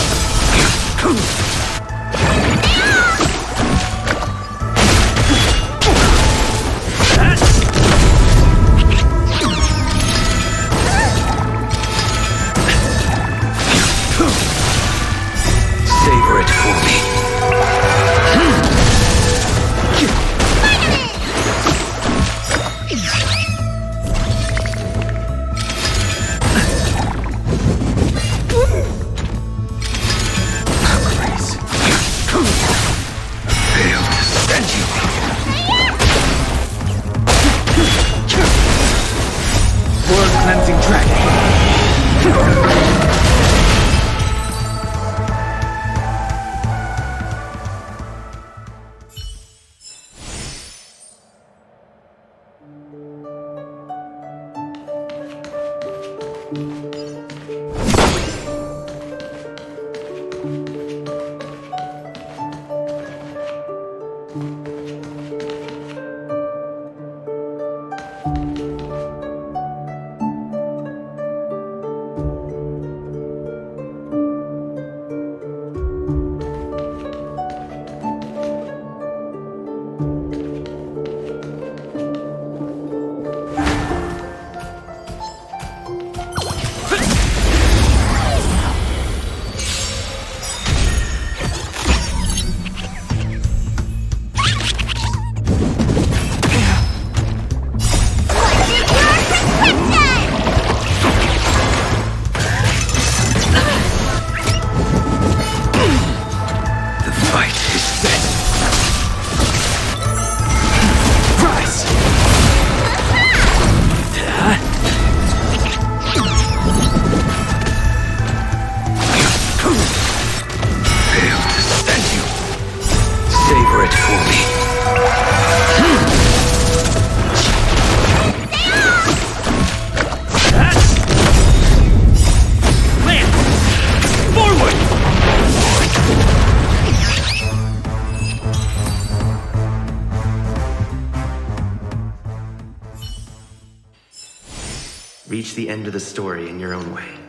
N: Savor it for me. Cleansing dragon.
C: for me.
E: Land! Forward!
N: Reach the end of the story in your own way.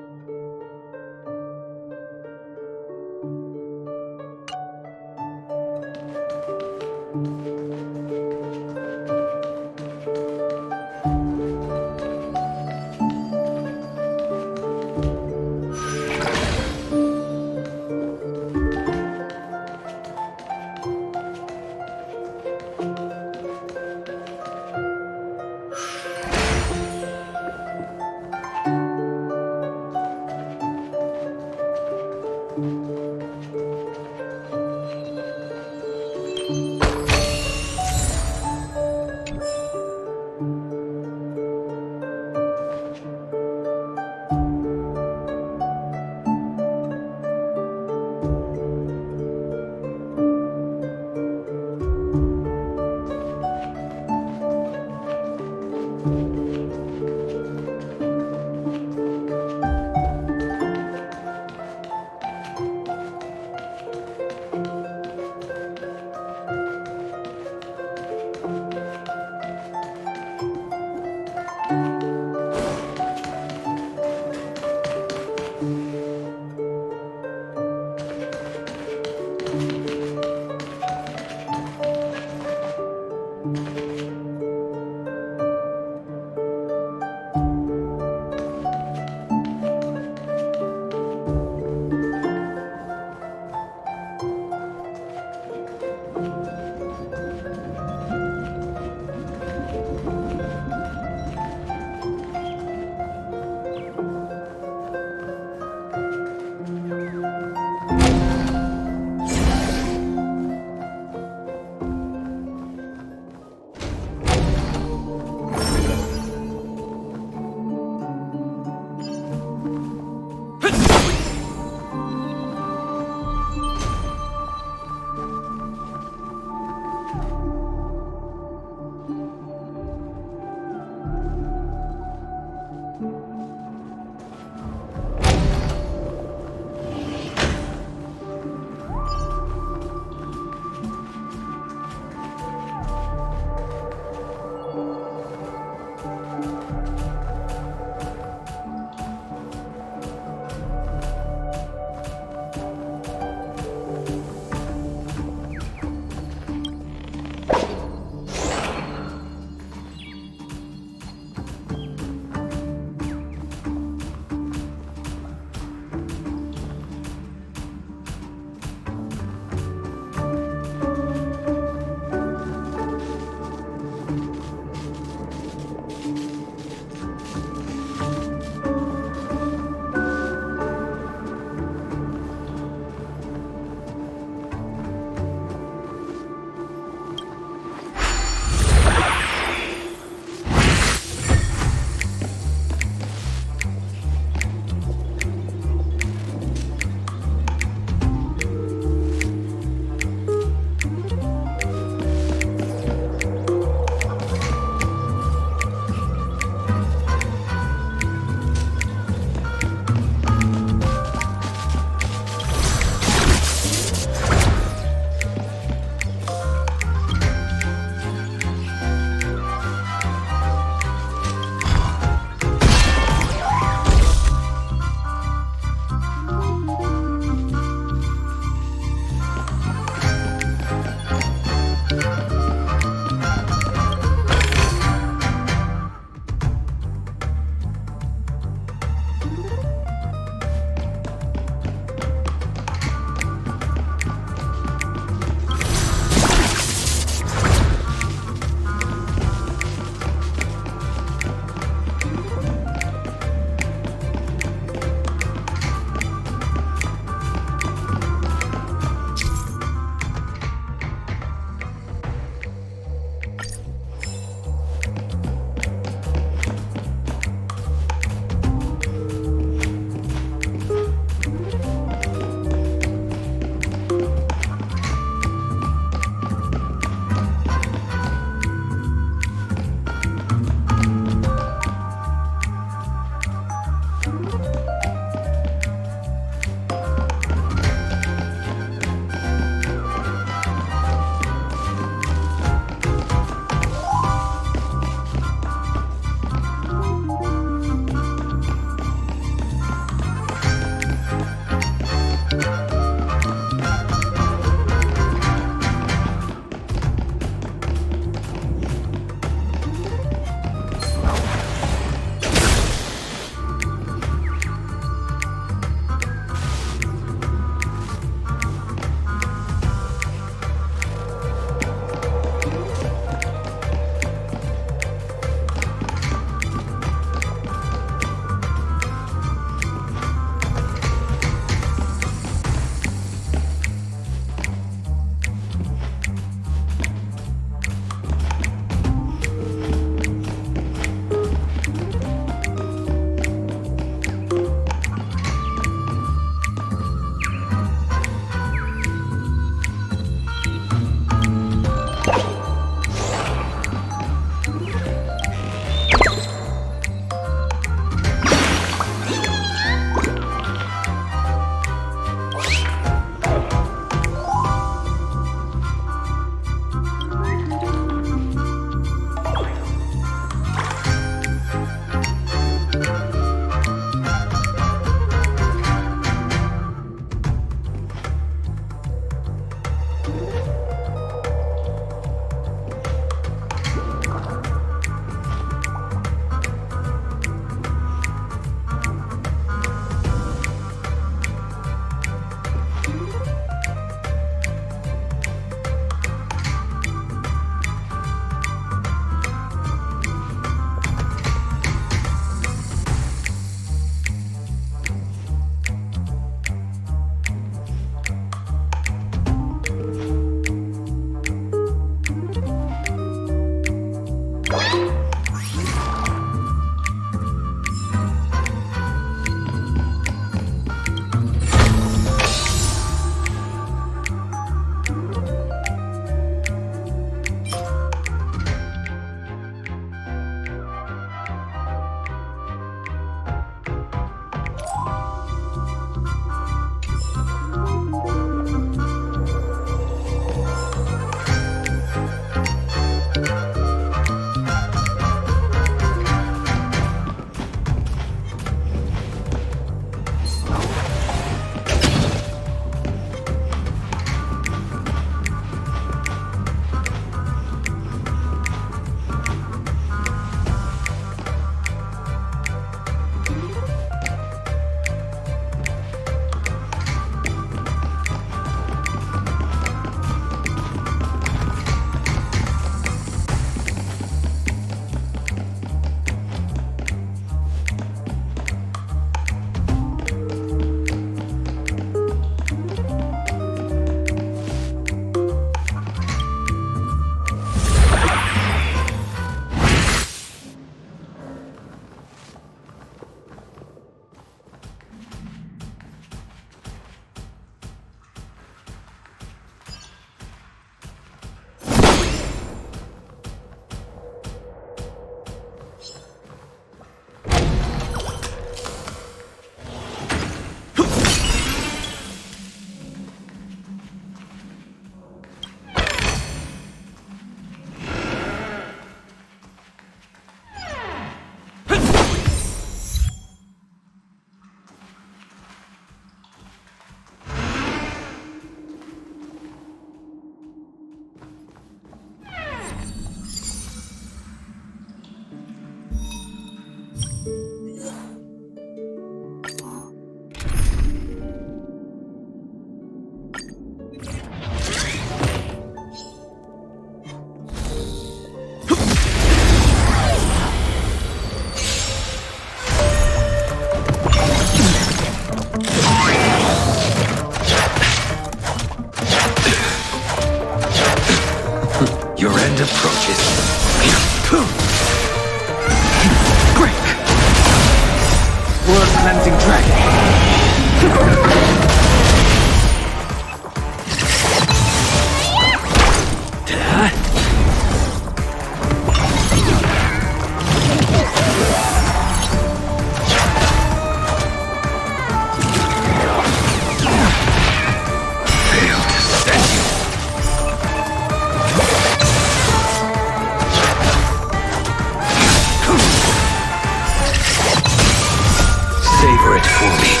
C: it for me.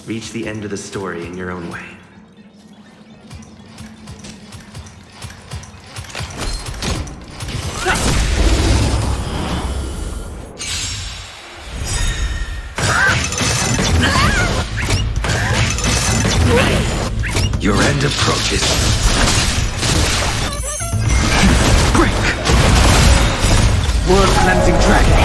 N: Reach the end of the story in your own way.
C: Your end approaches. Break! World Cleansing Dragon.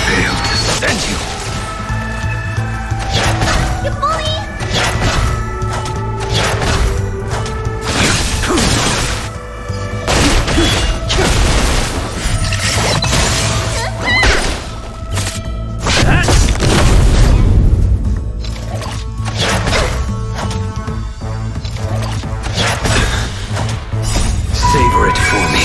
C: Failed to send you.
B: You bully!
C: Savor it for me.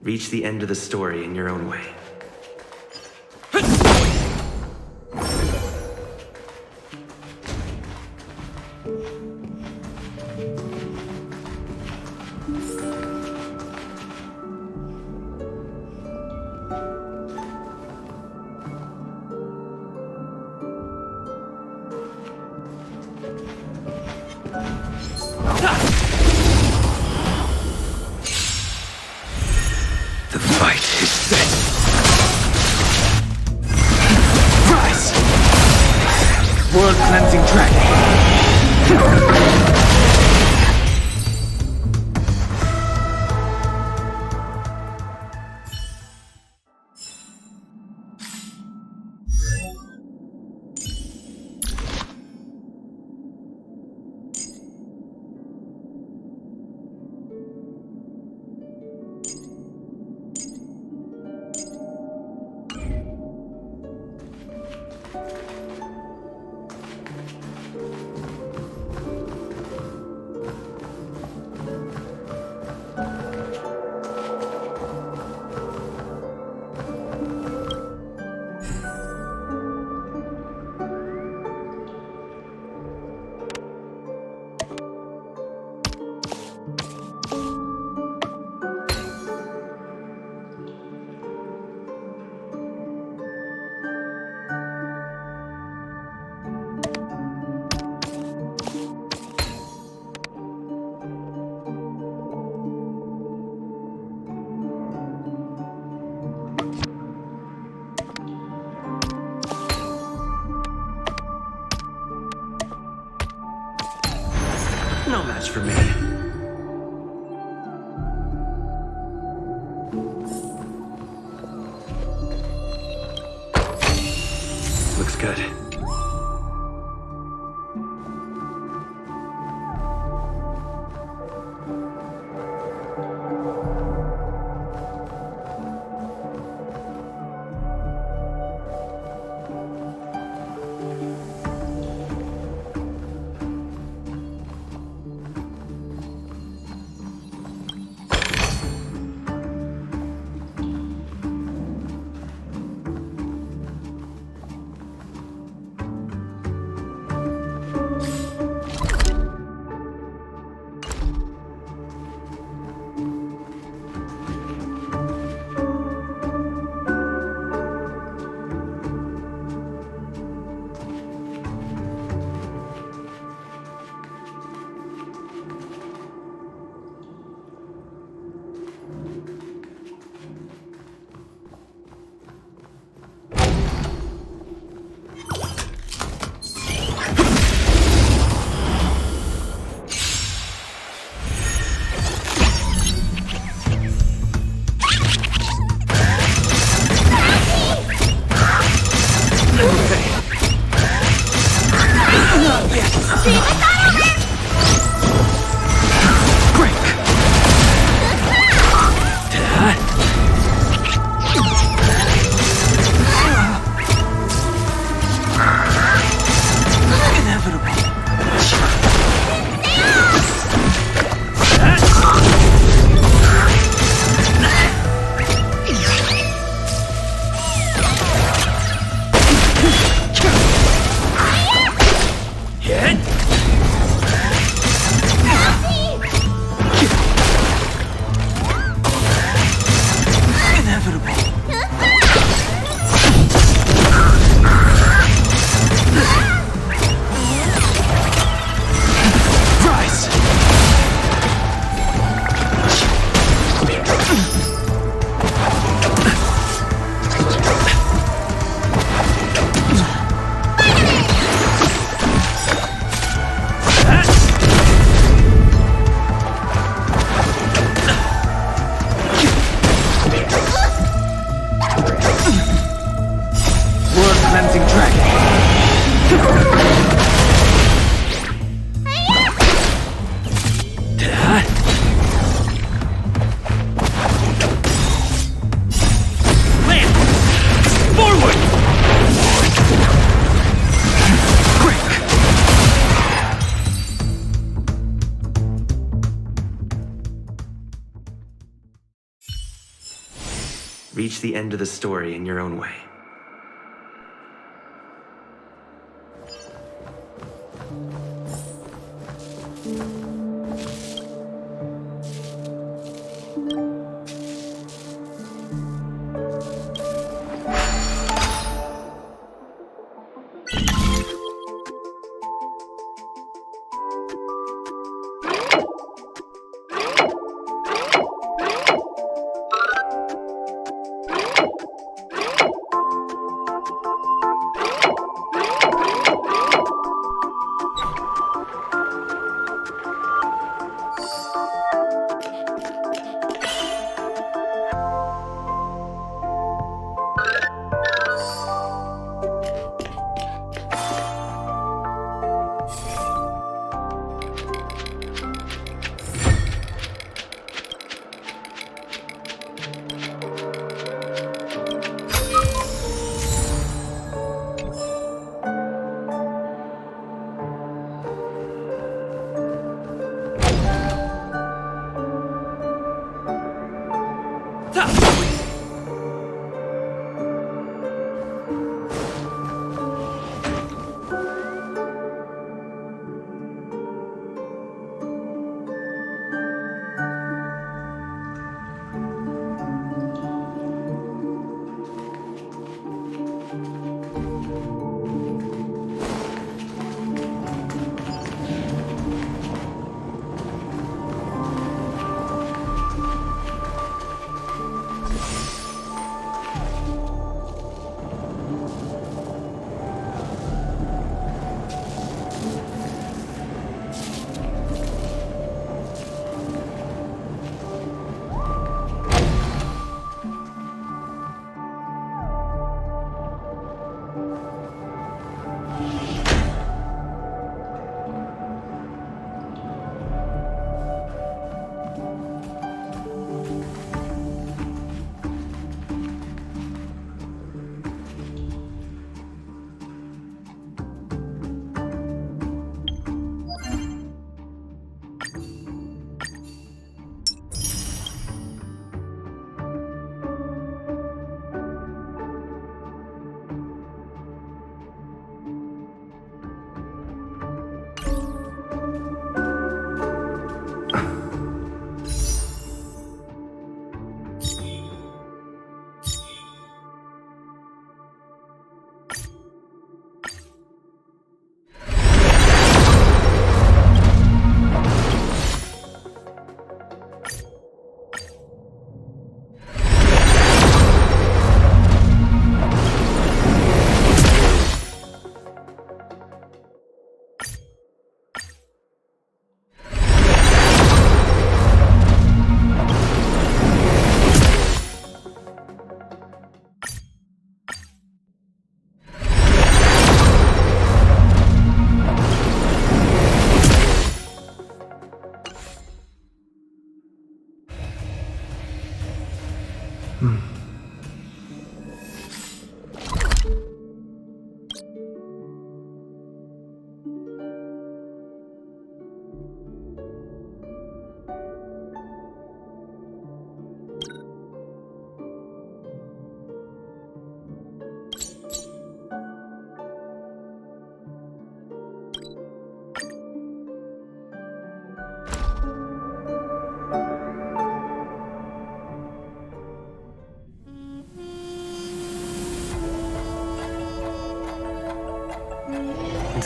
N: Reach the end of the story in your own way.
C: The fight is set. Rise! World Cleansing Dragon.
N: No match for me. Looks good. Reach the end of the story in your own way.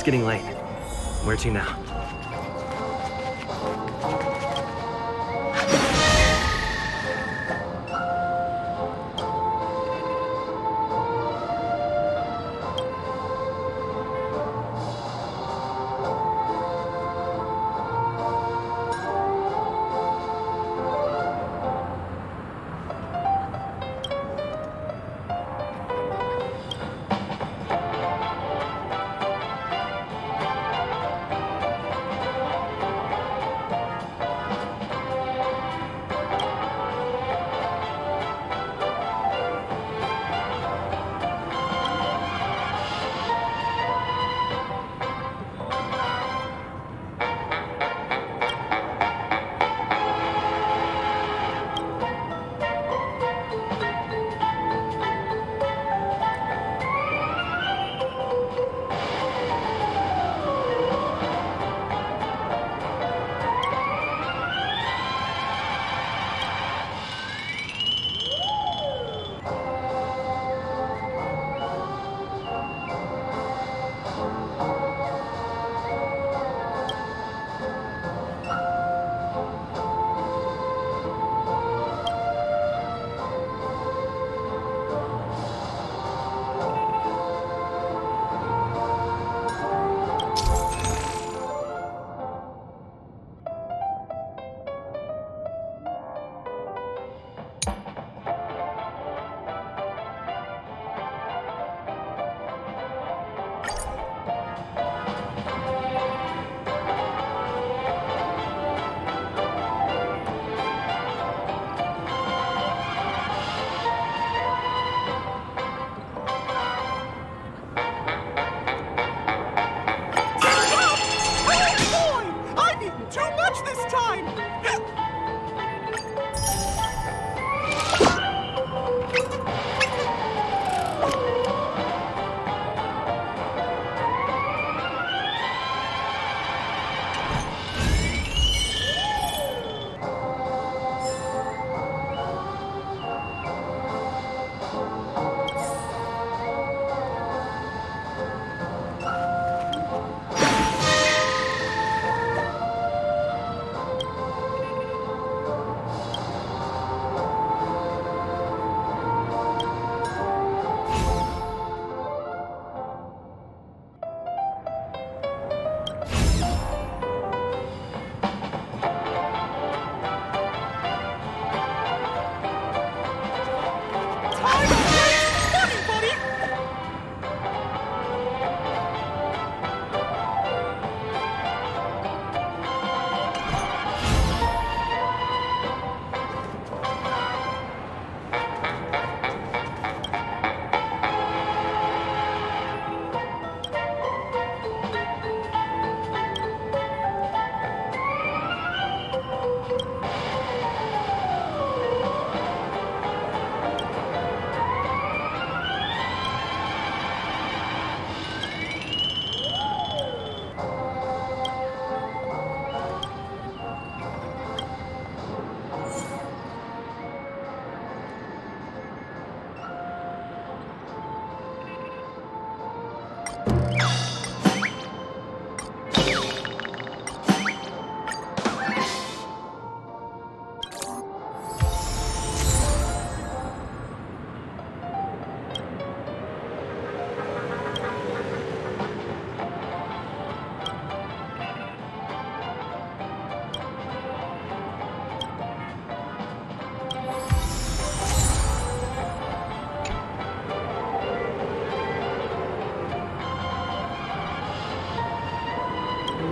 N: It's getting late. Where to now?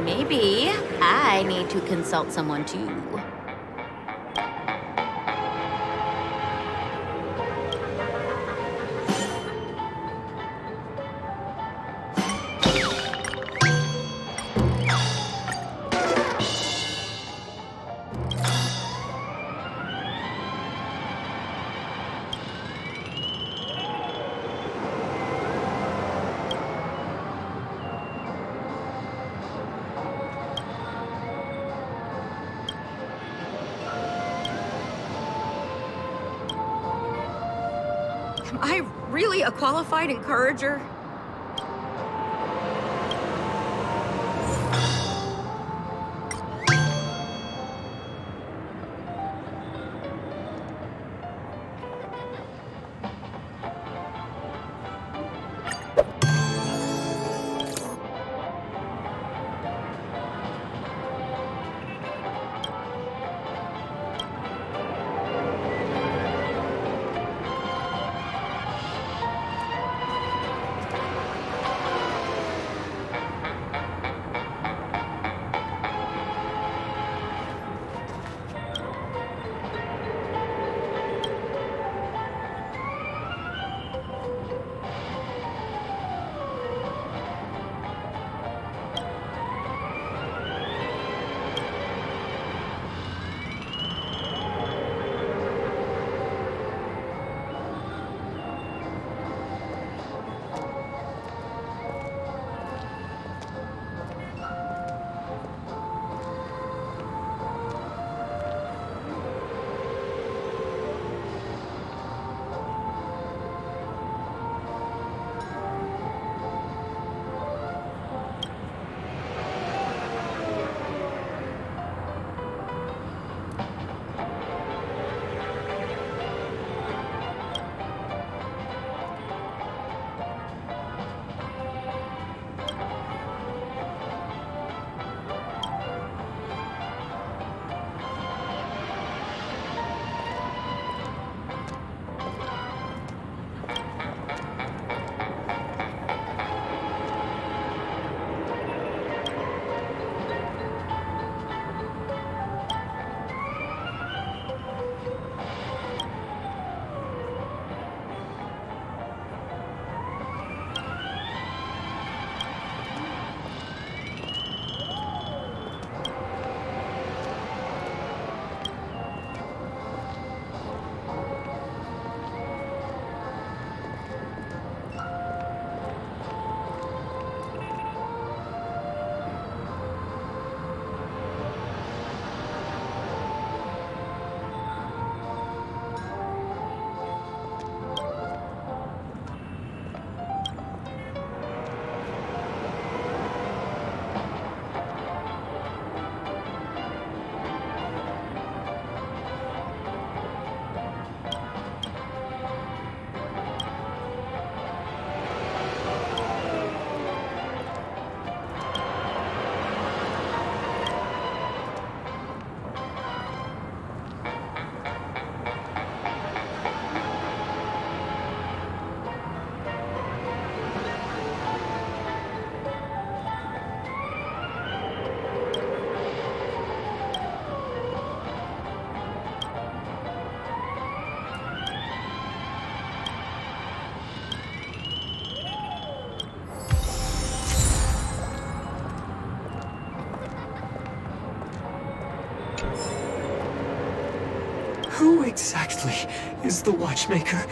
O: Maybe I need to consult someone too.
H: Am I really a qualified encourager?
C: Who exactly is the Watchmaker?